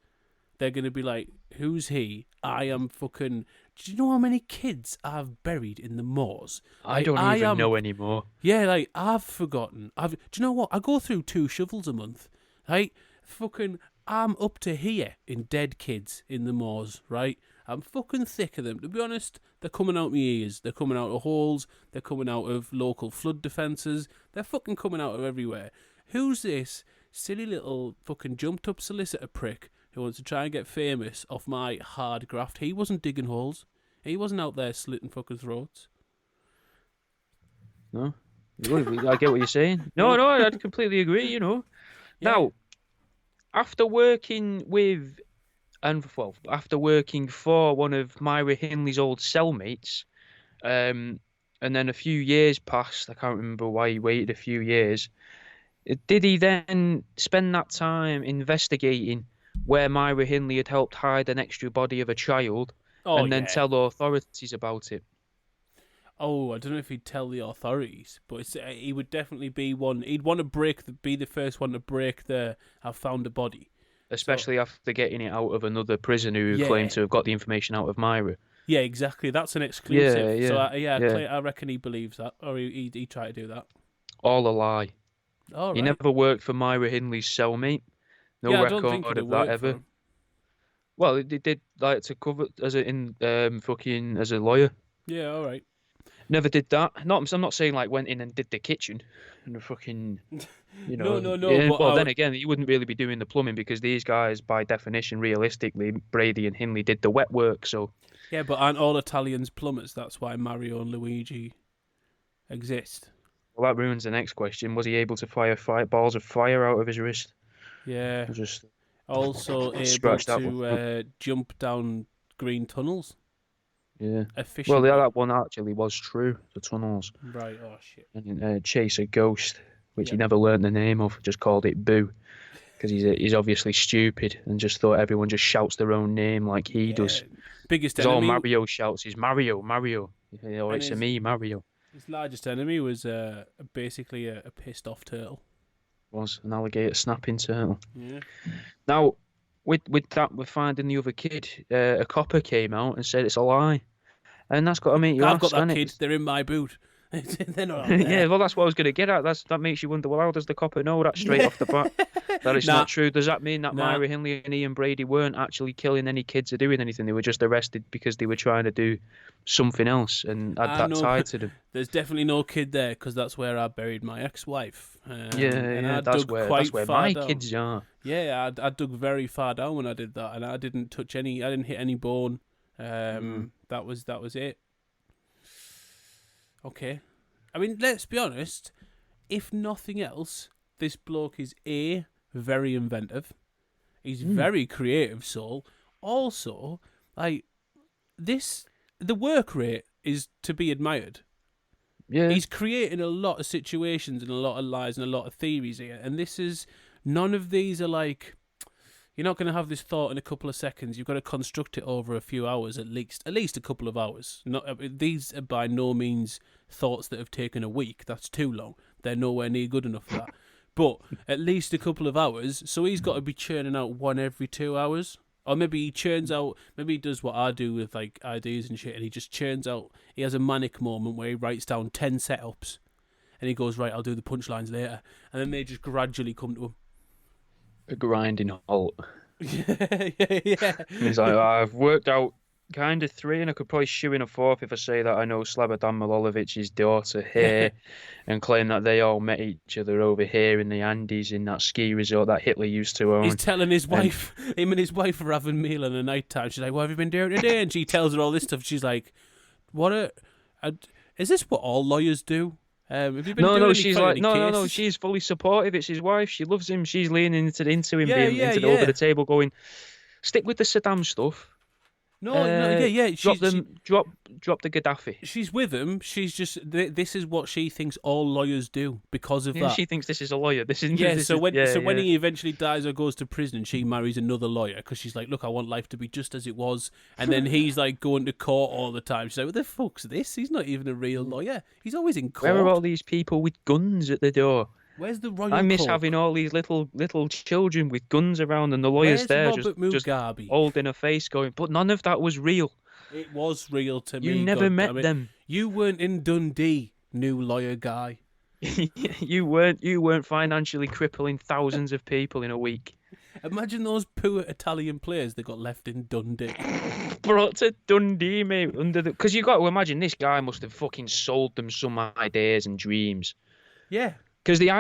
They're gonna be like, who's he? I am fucking... Do you know how many kids I've buried in the moors? I don't even know anymore. Yeah, like, I've forgotten. Do you know what? I go through 2 shovels a month. Right? Fucking, I'm up to here in dead kids in the moors, right? I'm fucking thick of them. To be honest, they're coming out my ears. They're coming out of holes. They're coming out of local flood defences. They're fucking coming out of everywhere. Who's this silly little fucking jumped up solicitor prick who wants to try and get famous off my hard graft? He wasn't digging holes. He wasn't out there slitting fucking throats. No, I get what you're saying. No, I completely agree. Yeah. Now, after working with, after working for one of Myra Hindley's old cellmates, and then a few years passed. I can't remember why he waited a few years. Did he then spend that time investigating where Myra Hindley had helped hide an extra body of a child, and then tell authorities about it? Oh, I don't know if he'd tell the authorities, but he would definitely be one. He'd want to be the first one to break the "I've found a body," especially after getting it out of another prisoner who claimed to have got the information out of Myra. Yeah, exactly. That's an exclusive. Yeah. So Yeah. I reckon he believes that, or he tried to do that. All a lie. All He right. never worked for Myra Hindley's cellmate. No I record don't think of that ever. Well, they did like to cover as a lawyer. Yeah, all right. Never did that. I'm not saying like went in and did the kitchen and the fucking, No. Yeah, but well, then again, you wouldn't really be doing the plumbing because these guys, by definition, realistically, Brady and Hindley did the wet work. So yeah, but aren't all Italians plumbers? That's why Mario and Luigi exist. well, that ruins the next question. Was he able to fire balls of fire out of his wrist? Yeah. Just Also able scratch that to jump down green tunnels. Yeah. Efficiently. Well, that one actually was true. The tunnels. Right. Oh shit. And chase a ghost, which he never learned the name of. Just called it Boo, because he's obviously stupid and just thought everyone just shouts their own name like he does. Biggest enemy. enemy. All Mario shouts is Mario. Or it's me, Mario. His largest enemy was basically a pissed off turtle. Was an alligator snapping turtle. Yeah. Now, with that, we're finding the other kid. A copper came out and said it's a lie, and that's got to make you I've ask. got that kid. They're in my boot. They're not out there. Yeah, well, that's what I was going to get at. That makes you wonder. Well, how does the copper know that straight off the bat? That it's not true. Does that mean that Myra Hindley and Ian Brady weren't actually killing any kids or doing anything? They were just arrested because they were trying to do something else and had that tied to them. There's definitely no kid there because that's where I buried my ex-wife. That's where my kids are. Yeah, I dug very far down when I did that, and I didn't touch any. I didn't hit any bone. That was it. Okay. I mean, let's be honest. If nothing else, this bloke is very inventive. He's very creative soul. Also, like the work rate is to be admired. Yeah. He's creating a lot of situations and a lot of lies and a lot of theories here, and this is none of these are like, you're not going to have this thought in a couple of seconds. You've got to construct it over a few hours at least a couple of hours. These are by no means thoughts that have taken a week. That's too long. They're nowhere near good enough for that. But at least a couple of hours. So he's got to be churning out one every 2 hours. Or maybe he churns out, maybe he does what I do with like ideas and shit, and he just churns out, he has a manic moment where he writes down 10 setups, and he goes, right, I'll do the punchlines later. And then they just gradually come to him. A grinding halt. yeah. And he's like, I've worked out kind of 3, and I could probably shoe in a 4th if I say that I know Slobodan Milošević's daughter here, and claim that they all met each other over here in the Andes in that ski resort that Hitler used to own. He's telling his wife, him and his wife are having meal in the night time. She's like, what have you been doing today? And she tells her all this stuff. She's like, is this what all lawyers do? Have you been No, she's like, no, she's fully supportive. It's his wife. She loves him. She's leaning into him, over the table, going, stick with the Saddam stuff. No, Drop the Gaddafi. She's with him. She's just, this is what she thinks all lawyers do because of that. She thinks this is a lawyer. When he eventually dies or goes to prison, she marries another lawyer because she's like, look, I want life to be just as it was. And then he's like going to court all the time. She's like, what the fuck's this? He's not even a real lawyer. He's always in court. Where are all these people with guns at the door? Where's the royal I miss court? Having all these little children with guns around, and the lawyers there just holding a face going, but none of that was real. It was real to me. You never met them. You weren't in Dundee, new lawyer guy. You weren't financially crippling thousands of people in a week. Imagine those poor Italian players that got left in Dundee. Brought to Dundee, mate, because you got to imagine this guy must have fucking sold them some ideas and dreams. Yeah. Because the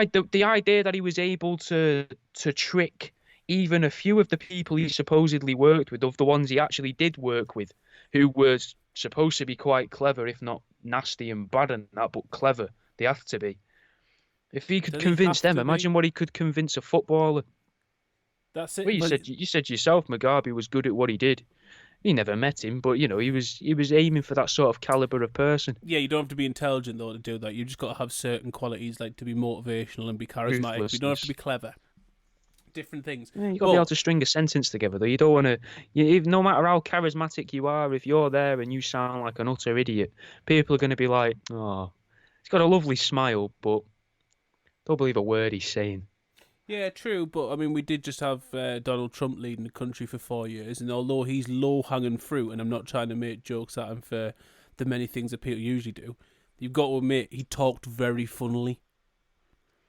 idea that he was able to trick even a few of the people he supposedly worked with, of the ones he actually did work with, who were supposed to be quite clever, if not nasty and bad and that, but clever, they have to be. If he could convince them, imagine what he could convince a footballer. That's it. Well, you said yourself, Mugabe was good at what he did. He never met him, but, you know, he was aiming for that sort of caliber of person. Yeah, you don't have to be intelligent, though, to do that. You just got to have certain qualities, like to be motivational and be charismatic. You don't have to be clever. Different things. Yeah, you got to be able to string a sentence together, though. You don't want to... No matter how charismatic you are, if you're there and you sound like an utter idiot, people are going to be like, oh, he's got a lovely smile, but don't believe a word he's saying. Yeah, true, but I mean, we did just have Donald Trump leading the country for 4 years, and although he's low-hanging fruit, and I'm not trying to make jokes at him for the many things that people usually do, you've got to admit, he talked very funnily.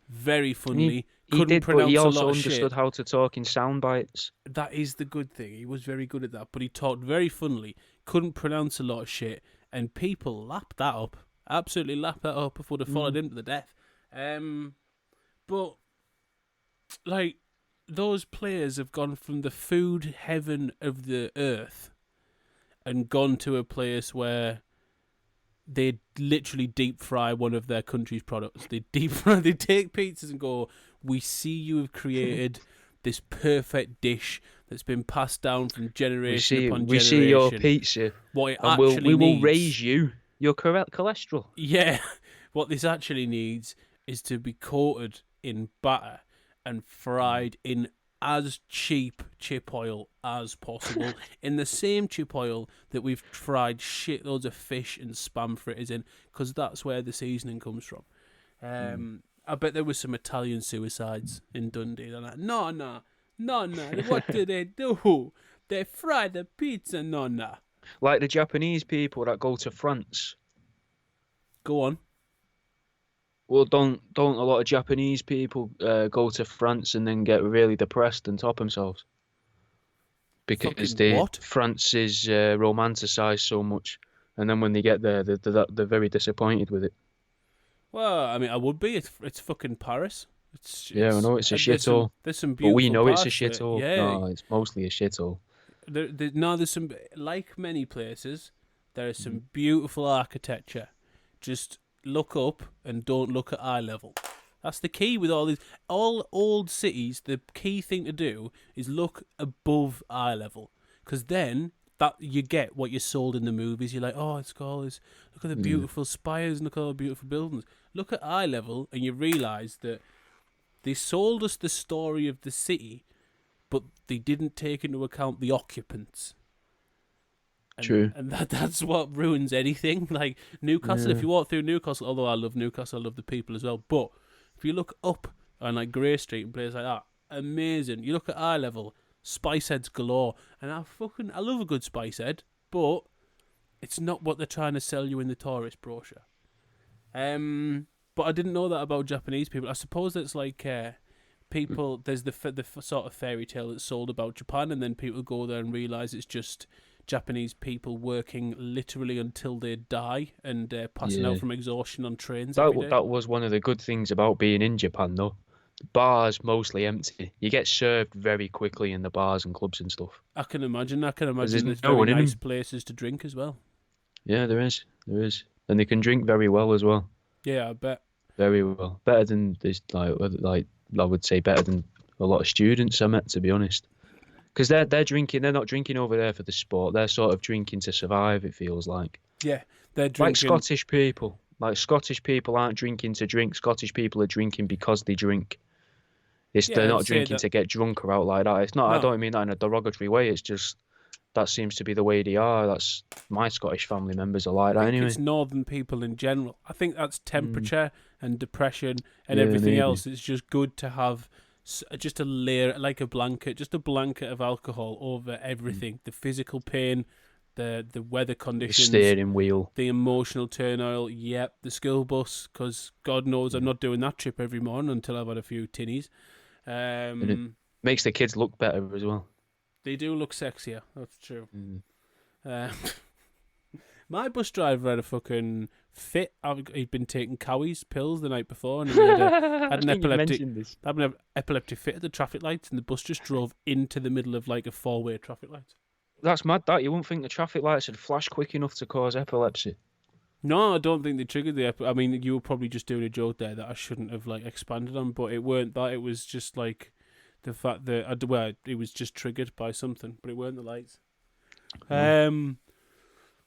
Very funnily. He did, but he also understood how to talk in sound bites. That is the good thing. He was very good at that, but he talked very funnily, couldn't pronounce a lot of shit, and people lapped that up. Absolutely lapped that up if would have followed him to the death. But... like, those players have gone from the food heaven of the earth and gone to a place where they literally deep fry one of their country's products. They they take pizzas and go, we see you have created this perfect dish that's been passed down from generation upon generation. We see your pizza, what it and we will raise your cholesterol. Yeah, what this actually needs is to be coated in batter and fried in as cheap chip oil as possible, in the same chip oil that we've fried shitloads of fish and spam fritters in, because that's where the seasoning comes from. I bet there was some Italian suicides in Dundee. They're like, no, what do they do? They fry the pizza, no. Like the Japanese people that go to France. Go on. Well, don't a lot of Japanese people go to France and then get really depressed and top themselves? Because France is romanticised so much, and then when they get there, they're very disappointed with it. Well, I mean, I would be. It's fucking Paris. I know it's a shithole. There's some beautiful. But we know it's a shithole. Yeah. No, it's mostly a shithole. There's some, like many places, there is some beautiful architecture. Just look up and don't look at eye level. That's the key with all old cities. The key thing to do is look above eye level, because then that you get what you're sold in the movies. You're like, oh, it's got all this. Look at the beautiful spires and look at all the beautiful buildings. Look at eye level, and you realise that they sold us the story of the city, but they didn't take into account the occupants. True. And that's what ruins anything. Like Newcastle, if you walk through Newcastle, although I love Newcastle, I love the people as well. But if you look up on like Grey Street and places like that, amazing. You look at eye level, spice heads galore, and I love a good spice head, but it's not what they're trying to sell you in the tourist brochure. But I didn't know that about Japanese people. I suppose it's like people. There's the sort of fairy tale that's sold about Japan, and then people go there and realise it's just Japanese people working literally until they die and passing out from exhaustion on trains every day. That was one of the good things about being in Japan, though. The bars mostly empty. You get served very quickly in the bars and clubs and stuff. I can imagine. There's no very nice places to drink as well. Yeah, there is. And they can drink very well as well. Yeah, I bet. Very well. Better than this, like I would say, better than a lot of students I met, to be honest. Because they're drinking. They're not drinking over there for the sport. They're sort of drinking to survive. It feels like. Yeah, they're drinking. Like Scottish people. Like Scottish people aren't drinking to drink. Scottish people are drinking because they drink. They're not drinking to get drunk or out like that. It's not. No. I don't mean that in a derogatory way. It's just that seems to be the way they are. That's my Scottish family members are like that anyway. It's northern people in general. I think that's temperature and depression and everything else. It's just good to have just a layer, like a blanket of alcohol over everything. The physical pain, the weather conditions, the steering wheel, the emotional turmoil. Yep, the school bus. Because God knows I'm not doing that trip every morning until I've had a few tinnies. And it makes the kids look better as well. They do look sexier. That's true. My bus driver had a fucking fit. He'd been taking Cowie's pills the night before, and he had an epileptic fit at the traffic lights, and the bus just drove into the middle of like a four-way traffic light. That's mad. That you wouldn't think the traffic lights would flash quick enough to cause epilepsy. No, I don't think they triggered the epilepsy. I mean, you were probably just doing a joke there that I shouldn't have like expanded on, but it weren't that. It was just like the fact that it was just triggered by something, but it weren't the lights.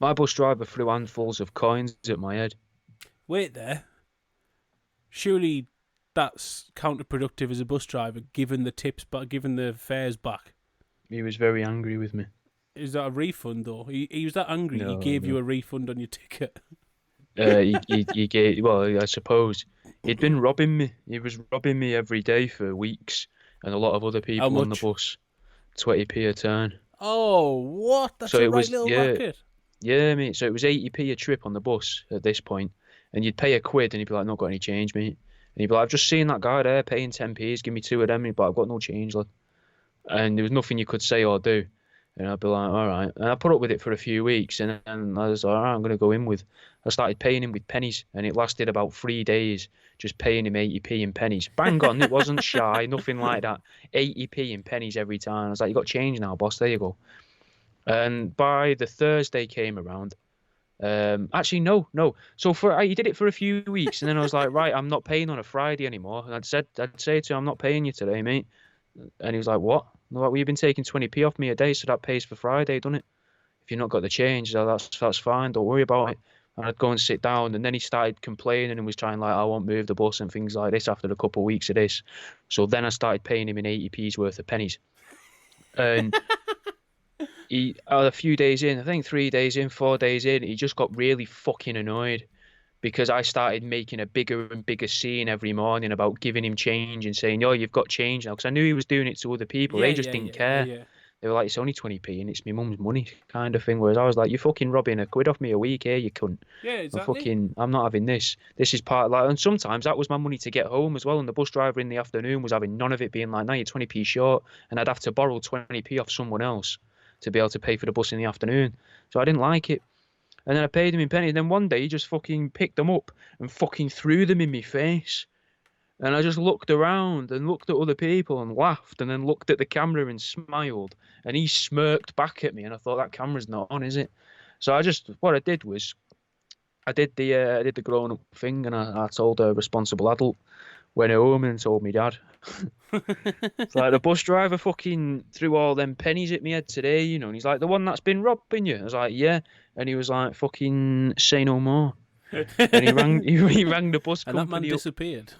My bus driver threw handfuls of coins at my head. Wait there. Surely that's counterproductive as a bus driver, given the tips, but given the fares back. He was very angry with me. Is that a refund though? He was that angry. No, he gave you a refund on your ticket. He gave. Well, I suppose he'd been robbing me. He was robbing me every day for weeks, and a lot of other people on the bus. 20p a turn. Oh, what? That's a right little racket. Yeah, mate. So it was 80p a trip on the bus at this point, and you'd pay £1, and he'd be like, "Not got any change, mate." And he'd be like, "I've just seen that guy there paying 10p's. Give me 2 of them." And he'd be like, "I've got no change, lad." And there was nothing you could say or do. And I'd be like, "All right." And I put up with it for a few weeks, and then I was like, "All right, I'm going to go in with." I started paying him with pennies, and it lasted about 3 days, just paying him 80p in pennies. Bang on, it wasn't shy, nothing like that. 80p in pennies every time. I was like, "You got change now, boss. There you go." And by the Thursday came around. Actually, no. So he did it for a few weeks, and then I was like, "Right, I'm not paying on a Friday anymore." And I'd say to him, "I'm not paying you today, mate." And he was like, "What?" I'm like, "Well, you've been taking 20p off me a day, so that pays for Friday, doesn't it? If you've not got the change, so that's fine. Don't worry about it." And I'd go and sit down, and then he started complaining and was trying like, "I won't move the bus" and things like this after a couple of weeks of this. So then I started paying him in 80p's worth of pennies. And he, a few days in, I think 3 days in, 4 days in, he just got really fucking annoyed because I started making a bigger and bigger scene every morning about giving him change and saying, "Oh, you've got change now," because I knew he was doing it to other people. They just didn't care. Yeah. They were like, "It's only 20p and it's my mum's money," kind of thing. Whereas I was like, "You're fucking robbing £1 off me a week here, you cunt." Yeah, exactly. I'm not having this. This is part of like, and sometimes that was my money to get home as well. And the bus driver in the afternoon was having none of it, being like, "No, you're 20p short," and I'd have to borrow 20p off someone else to be able to pay for the bus in the afternoon. So I didn't like it. And then I paid him in pennies. And then one day he just fucking picked them up and fucking threw them in my face. And I just looked around and looked at other people and laughed, and then looked at the camera and smiled. And he smirked back at me, and I thought, that camera's not on, is it? So what I did was, I did the grown up thing, and I told a responsible adult. Went home and told me dad. It's like, the bus driver fucking threw all them pennies at me head today, you know. And he's like, "The one that's been robbing you?" I was like, "Yeah." And he was like, "Fucking say no more." And he rang the bus company. And that man disappeared.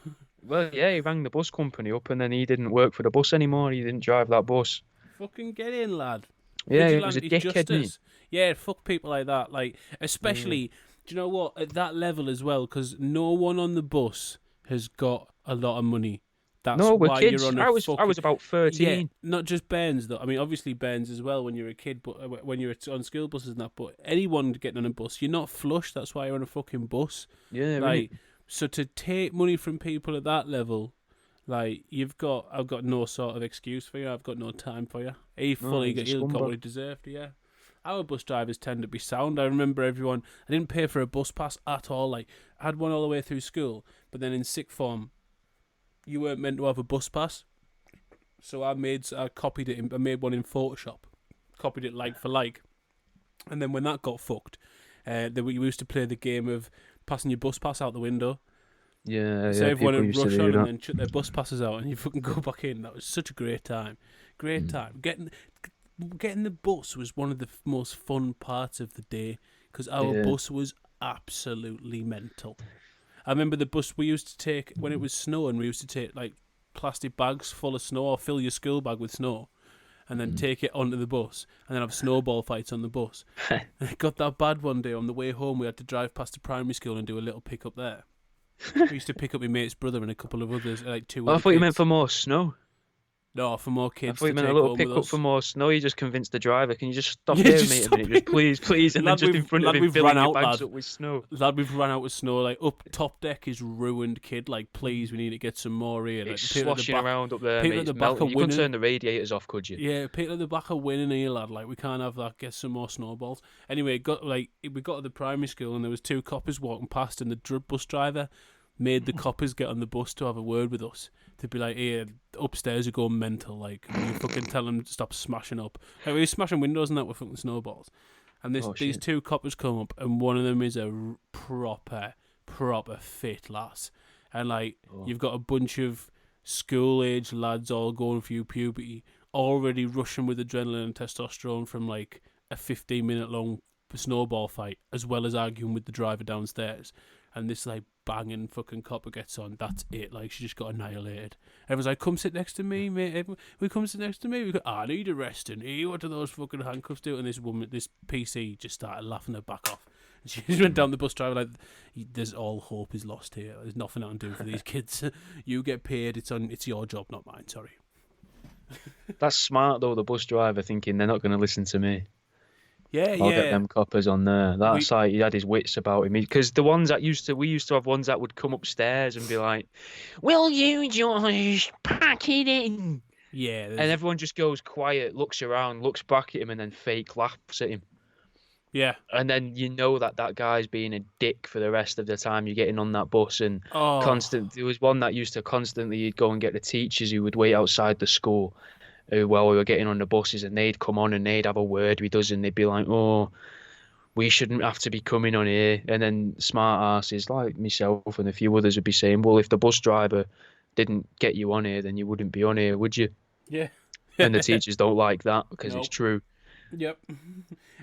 Well, yeah, he rang the bus company up, and then he didn't work for the bus anymore. He didn't drive that bus. Fucking get in, lad. Yeah, he was a Vigilante dickhead, mate. justice. Yeah, fuck people like that. Like, Yeah. especially, do you know what? At that level as well, because no one on the bus has got a lot of money. That's No, we're why you're kids. on I a was fucking... about Yeah, 13. not just Bairns though. I mean, obviously Bairns as well when you're a kid, but when you're on school buses and that. But anyone getting on a bus, you're not flush. That's why you're on a fucking bus. Yeah, Like, so to take money from people at that level, like I've got no sort of excuse for you. I've got no time for you. He he's a got what scumbag. he deserved. Yeah. Our bus drivers tend to be sound. I remember everyone. I didn't pay for a bus pass at all. Like, I had one all the way through school, but then in sixth form, you weren't meant to have a bus pass. So I copied it. I made one in Photoshop, copied it like for like, and then when that got fucked, we used to play the game of passing your bus pass out the window. Yeah, So everyone people would used to rush do on that. and then chuck their bus passes out, and you fucking go back in. That was such a great time. Great time. Getting the bus was one of the most fun parts of the day because our bus was absolutely mental. I remember the bus we used to take when it was snowing. We used to take like plastic bags full of snow, or fill your school bag with snow, and then take it onto the bus, and then have snowball fights on the bus. And it got that bad one day on the way home. We had to drive past the primary school and do a little pick up there. We used to pick up my mate's brother and a couple of others, like two Oh, I other thought you kids. meant for more snow. No, for more I kids thought to you meant take a little home pick with up us. for more snow. You just convinced the driver. Can you just stop Yeah, here, just mate, a stop minute? here. Just please, and Lad, then just in front of him, we've filling run your out, bags lad. up with snow. Lad, we've run out with snow. Like, up top deck is ruined, kid. Like, please, we need to get some more here. Like, It's people at the sloshing back, around up there, people mate. at the It's back melting. are You couldn't winning. turn the radiators off, could you? Yeah, people at the back are winning here, lad. Like, we can't have that. Get some more snowballs. Anyway, we got to the primary school and there was two coppers walking past, and the bus driver made the coppers get on the bus to have a word with us. To be like, hey, upstairs are going mental. Like, you fucking tell them to stop smashing up. Like, we were smashing windows and that with fucking snowballs. And these two coppers come up, and one of them is a proper fit lass. And like, you've got a bunch of school-age lads all going through puberty, already rushing with adrenaline and testosterone from like a 15-minute long snowball fight, as well as arguing with the driver downstairs. And this like banging fucking copper gets on. That's it. Like, she just got annihilated. Everyone's like, "Come sit next to me, mate." We come sit next to me. We go, "I need arresting. Hey, what do those fucking handcuffs do?" And this PC, just started laughing her back off. And she just went down the bus driver like, "There's all hope is lost here. There's nothing I can do for these kids. You get paid. It's your job, not mine. Sorry." That's smart though. The bus driver thinking they're not going to listen to me. Yeah, I'll get them coppers on there. That's like he had his wits about him. Because the ones that we used to have ones that would come upstairs and be like, "Will you just pack it in?" Yeah, and everyone just goes quiet, looks around, looks back at him, and then fake laughs at him. Yeah. And then you know that guy's being a dick for the rest of the time you're getting on that bus. And there was one that used to constantly go and get the teachers who would wait outside the school while we were getting on the buses, and they'd come on and they'd have a word with us, and they'd be like, "Oh, we shouldn't have to be coming on here." And then smart asses like myself and a few others would be saying, "Well, if the bus driver didn't get you on here, then you wouldn't be on here, would you?" Yeah. And the teachers don't like that because No. it's true. Yep.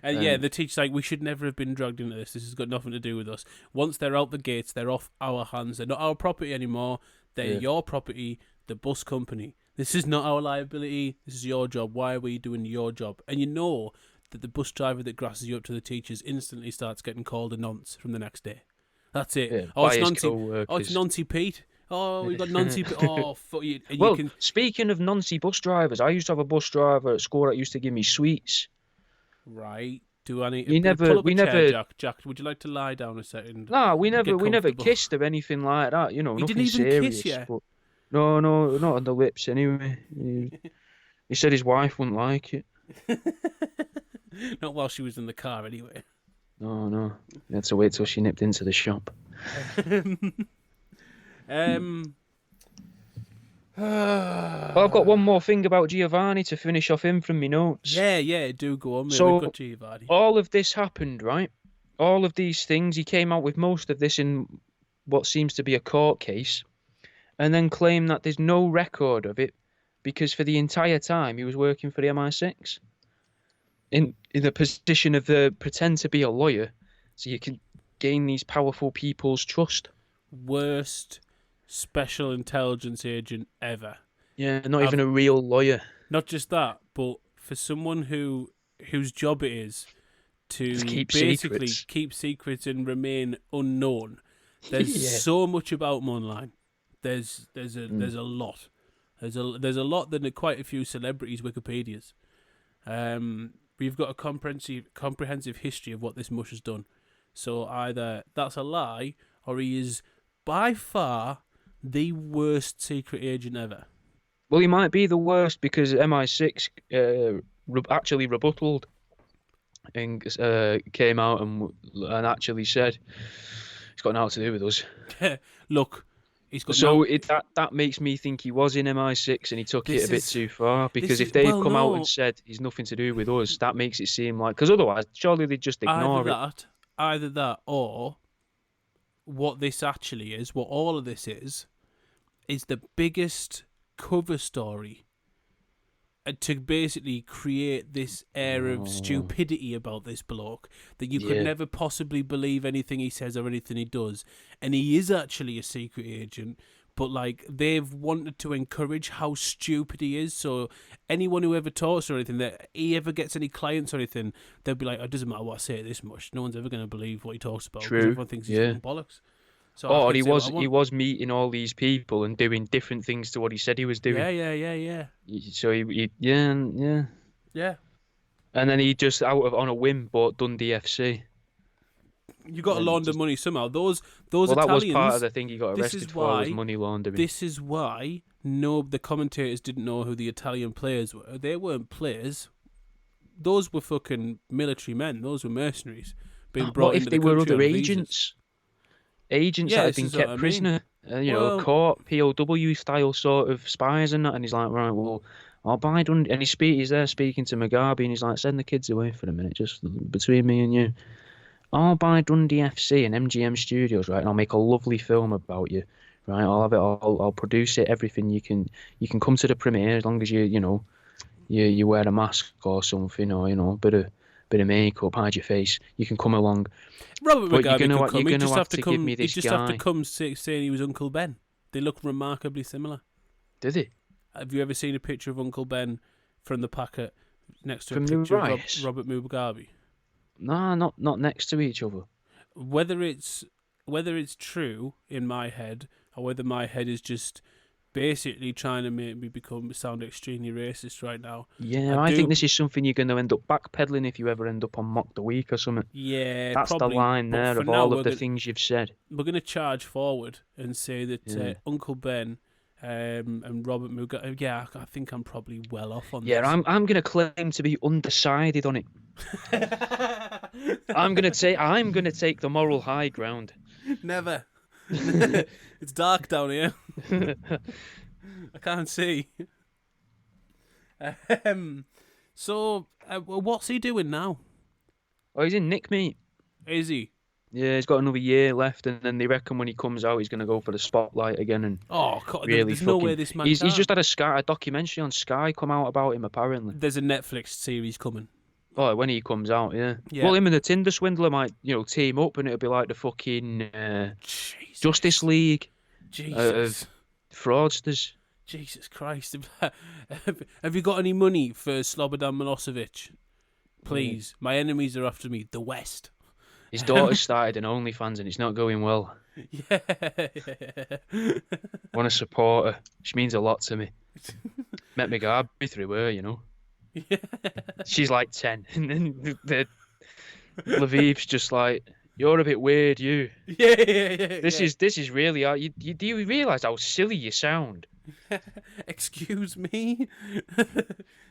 And yeah, the teacher's like, "We should never have been dragged into this. This has got nothing to do with us. Once they're out the gates, they're off our hands. They're not our property anymore. They're your property, the bus company. This is not our liability. This is your job. Why are we doing your job?" And you know that the bus driver that grasses you up to the teachers instantly starts getting called a nonce from the next day. That's it. Yeah, Oh, it's Nancy Pete. Oh, we've got Nancy Pete. Oh, fuck you. And well, speaking of Nancy bus drivers, I used to have a bus driver at school that used to give me sweets. Right. Do I need we to never, pull up we a chair, never, Jack? Jack, would you like to lie down a second? No, we never kissed or anything like that. You know, he nothing didn't even serious. Kiss you? But no, not on the lips anyway. He said his wife wouldn't like it. Not while she was in the car, anyway. No. You had to wait till she nipped into the shop. Well, I've got one more thing about Giovanni to finish off him from me notes. Yeah, do go on. So, we've got Giovanni. All of this happened, right? All of these things, he came out with most of this in what seems to be a court case, and then claimed that there's no record of it because for the entire time he was working for the MI6 in the position of pretend to be a lawyer so you can gain these powerful people's trust. Worst special intelligence agent ever. Yeah, not even a real lawyer. Not just that, but for someone whose job it is to Keep basically secrets. keep secrets and remain unknown. There's Yeah. so much about him online. There's a lot. There's a lot than quite a few celebrities' Wikipedias. We've got a comprehensive history of what this mush has done. So either that's a lie, or he is by far the worst secret agent ever. Well, he might be the worst because MI6 actually rebutted and came out and actually said it's got nothing to do with us. Look, he's got So that makes me think he was in MI6 and he took it a bit too far, because if they've come out and said he's nothing to do with us, that makes it seem like, because otherwise surely they'd just ignore it. Either that, or what this actually is, what all of this is the biggest cover story to basically create this air of stupidity about this bloke, that you could never possibly believe anything he says or anything he does. And he is actually a secret agent, but like they've wanted to encourage how stupid he is. So anyone who ever talks or anything, that he ever gets any clients or anything, they'll be like, it doesn't matter what I say this much. No one's ever going to believe what he talks about. True. Because everyone thinks he's fucking bollocks. So he was meeting all these people and doing different things to what he said he was doing. Yeah. So yeah. And then he just on a whim bought Dundee FC. You got to launder money somehow. Those Italians, that was part of the thing he got arrested for, was money laundering. This is why the commentators didn't know who the Italian players were. They weren't players. Those were fucking military men. Those were mercenaries being brought into the country. What if they were other agents? Agents that had been kept prisoner, caught POW style sort of spies and that, and he's like, right, well, I'll buy Dundee, and he's there speaking to Mugabe, and he's like, send the kids away for a minute, just between me and you. I'll buy Dundee FC and MGM Studios, right, and I'll make a lovely film about you, right? I'll have it, I'll produce it, everything. You can come to the premiere as long as you wear a mask or something, or a bit of makeup, hide your face. You can come along. Robert Mugabe could come. You're going to have to give me this guy. He just have to come saying he was Uncle Ben. They look remarkably similar. Did he? Have you ever seen a picture of Uncle Ben from the packet next to from a picture of Robert Mugabe? No, not next to each other. Whether it's true in my head, or whether my head is just basically trying to make me sound extremely racist right now. Yeah, I think this is something you're going to end up backpedaling if you ever end up on Mock the Week or something. Yeah, that's probably, the line there of all of the things you've said. We're going to charge forward and say that Uncle Ben and Robert Mugabe. Yeah, I think I'm probably well off on this. Yeah, I'm going to claim to be undecided on it. I'm going to take the moral high ground. Never. It's dark down here. I can't see. So, what's he doing now? Oh, he's in Nick, mate. Is he? Yeah, he's got another year left, and then they reckon when he comes out, he's going to go for the spotlight again. And God, really, there's no way this man. He's just had a documentary on Sky come out about him. Apparently, there's a Netflix series coming. Oh, when he comes out, yeah. Well, him and the Tinder swindler might, team up, and it'll be like the fucking Justice League of fraudsters. Jesus Christ! Have you got any money for Slobodan Milosevic? Please, my enemies are after me. The West. His daughter started an OnlyFans, and it's not going well. Yeah. Want to support her? She means a lot to me. Met Mugabe through her, Yeah. She's like 10, and then Lviv's just like, you're a bit weird, you. Yeah. This is really. Do you realise how silly you sound? Excuse me,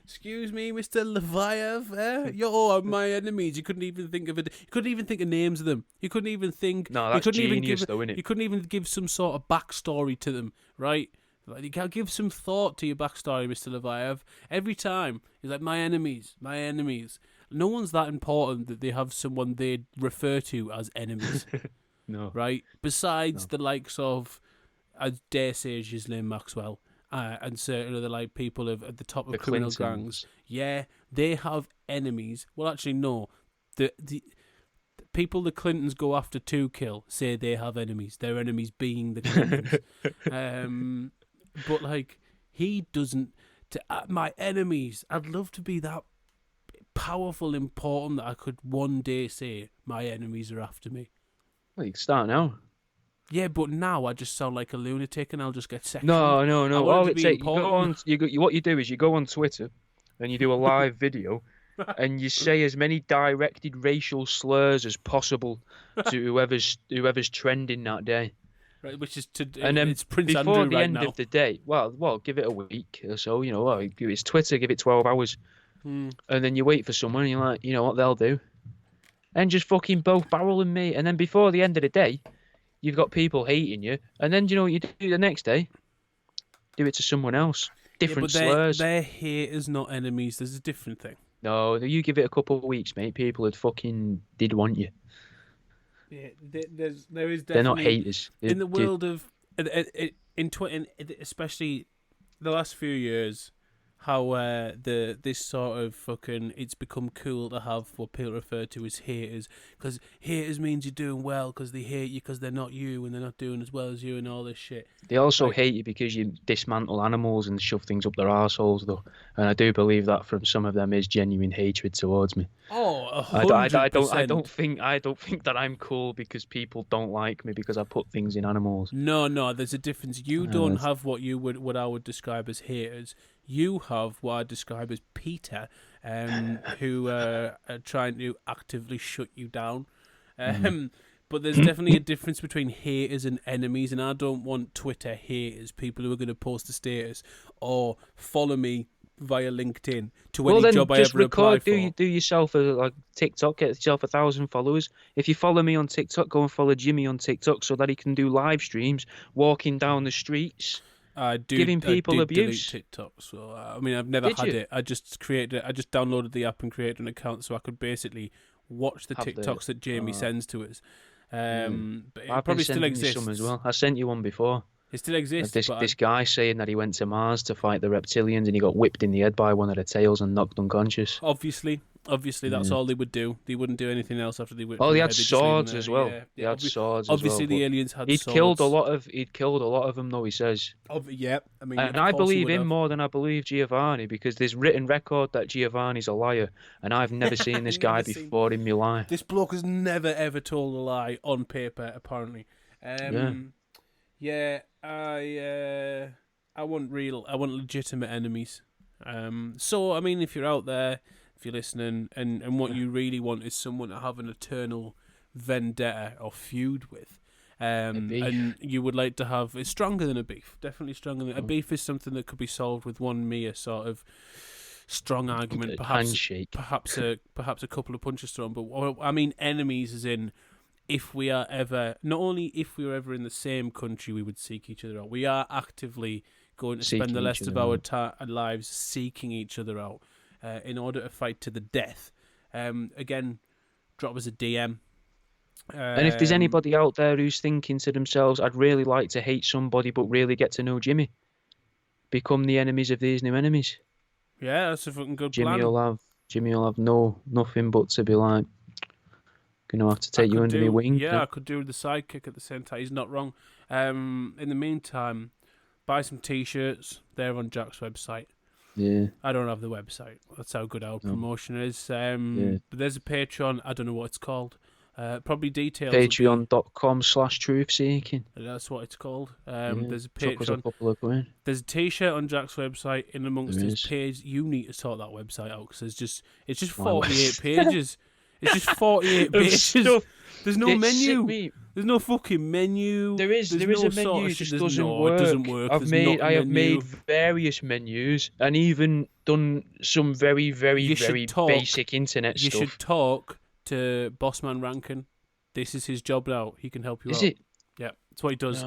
Mr. Leviev. You're my enemies. You couldn't even think of it. You couldn't even think of names of them. You couldn't even think. No, that's genius, though, isn't it? You couldn't even give some sort of backstory to them, right? Like, you can't give some thought to your backstory, Mr. Leviev. Every time he's like, my enemies. No one's that important that they have someone they refer to as enemies. No. Right? Besides the likes of, I dare say, Ghislaine Maxwell and certain other people at the top of criminal gangs. Yeah, they have enemies. Well, actually, no. people the Clintons go after to kill say they have enemies. Their enemies being the Clintons. But like he doesn't. My enemies. I'd love to be that powerful, important that I could one day say my enemies are after me. Well, you can start now. Yeah, but now I just sound like a lunatic and I'll just get sectioned. No. All it takes, what you do is you go on Twitter and you do a live video and you say as many directed racial slurs as possible to whoever's trending that day. Right, which is and then it's Prince before Andrew the right end now. of the day, well, give it a week or so. You know, it's Twitter. Give it 12 hours, and then you wait for someone. And you're like, you know what they'll do, and just fucking both barreling me. And then before the end of the day, you've got people hating you, and then you know what you do the next day? Do it to someone else. Different slurs. They're haters, not enemies. There's a different thing. No, you give it a couple of weeks, mate. People would fucking did want you. Yeah, there is definitely. They're not haters. In the world of especially the last few years, how this sort of fucking it's become cool to have what people refer to as haters, because haters means you're doing well because they hate you because they're not you and they're not doing as well as you and all this shit. They also hate you because you dismantle animals and shove things up their arseholes, though, and I do believe that from some of them is genuine hatred towards me. Oh, 100%. I don't think that I'm cool because people don't like me because I put things in animals. No, there's a difference. You don't have what I would describe as haters. You have what I describe as Peter, who are trying to actively shut you down. But there's definitely a difference between haters and enemies, and I don't want Twitter haters, people who are going to post a status or follow me via LinkedIn to any job I ever apply for. Do yourself a TikTok, get yourself 1,000 followers. If you follow me on TikTok, go and follow Jimmy on TikTok so that he can do live streams walking down the streets. Giving people abuse. Delete TikTok, so I mean I've never had it. I just downloaded the app and created an account so I could basically watch the TikToks that Jamie sends to us. But it probably still exists. Some as well. I sent you one before. It still exists. This guy saying that he went to Mars to fight the reptilians and he got whipped in the head by one of the tails and knocked unconscious. Obviously, that's all they would do. They wouldn't do anything else after they whipped. Oh, they had swords as well. They had swords. Obviously, the aliens had swords. He'd killed a lot of them, though. He says. Yeah, I mean, and I believe him more than I believe Giovanni because there's written record that Giovanni's a liar, and I've never seen this guy before in my life. This bloke has never ever told a lie on paper, apparently. Yeah, I want legitimate enemies. So I mean, if you're out there, if you're listening, and what you really want is someone to have an eternal vendetta or feud with, and you would like to have, it's stronger than a beef. Definitely stronger than a beef is something that could be solved with one mere sort of strong argument, perhaps a couple of punches thrown. But I mean, enemies as in. If we are ever, not only if we were ever in the same country, we would seek each other out. We are actively going to spend the rest of our lives seeking each other out in order to fight to the death. Again, drop us a DM. And if there's anybody out there who's thinking to themselves, I'd really like to hate somebody but really get to know Jimmy, become the enemies of these new enemies. Yeah, that's a fucking good plan. Jimmy will have nothing but to be like, gonna have to take you under my wing. Yeah, I could do the sidekick at the same time. He's not wrong. In the meantime, buy some t-shirts. They're on Jack's website. Yeah. I don't have the website. That's how good our promotion is. But there's a Patreon. I don't know what it's called. Probably details. Patreon.com/truthseeking. That's what it's called. There's a Patreon. A couple of quid. There's a t-shirt on Jack's website. In amongst his page, you need to sort that website out because it's just 48 pages. It's just 48 pages. There's no menu. There's no fucking menu. There is a menu. It just doesn't work. It doesn't work. I have made various menus and even done some very, very, very basic internet stuff. You should talk to Bossman Rankin. This is his job now. He can help you out. Is it? Yeah, that's what he does.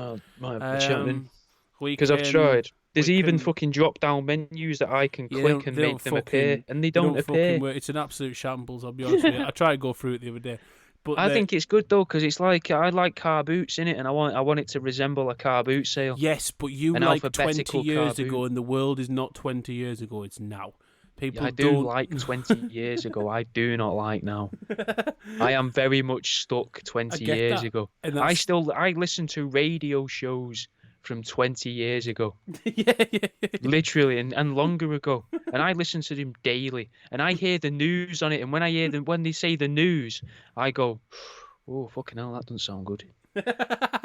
Because I've tried. There's even fucking drop-down menus that I can click and make them appear, and they don't appear. It's an absolute shambles, I'll be honest with you. I tried to go through it the other day. But I think it's good, though, because it's like, I like car boots in it, and I want it to resemble a car boot sale. Yes, but you like 20 years ago, and the world is not 20 years ago, it's now. People I do don't. like 20 years ago. I do not like now. I am very much stuck I 20 get years that, ago. and that's I listen to radio shows from 20 years ago, yeah. literally, and longer ago. And I listen to them daily. And I hear the news on it. And when I hear them, when they say the news, I go, oh, fucking hell, that doesn't sound good.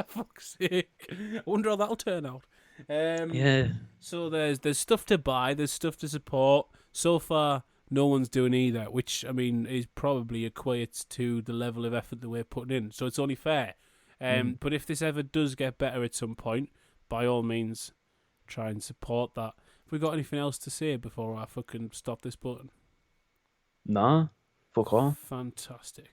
Fuck's sake! I wonder how that'll turn out. Yeah. So there's stuff to buy, there's stuff to support. So far, no one's doing either, which I mean is probably equates to the level of effort that we're putting in. So it's only fair. But if this ever does get better at some point, by all means, try and support that. Have we got anything else to say before I fucking stop this button? Nah, fuck off. Fantastic.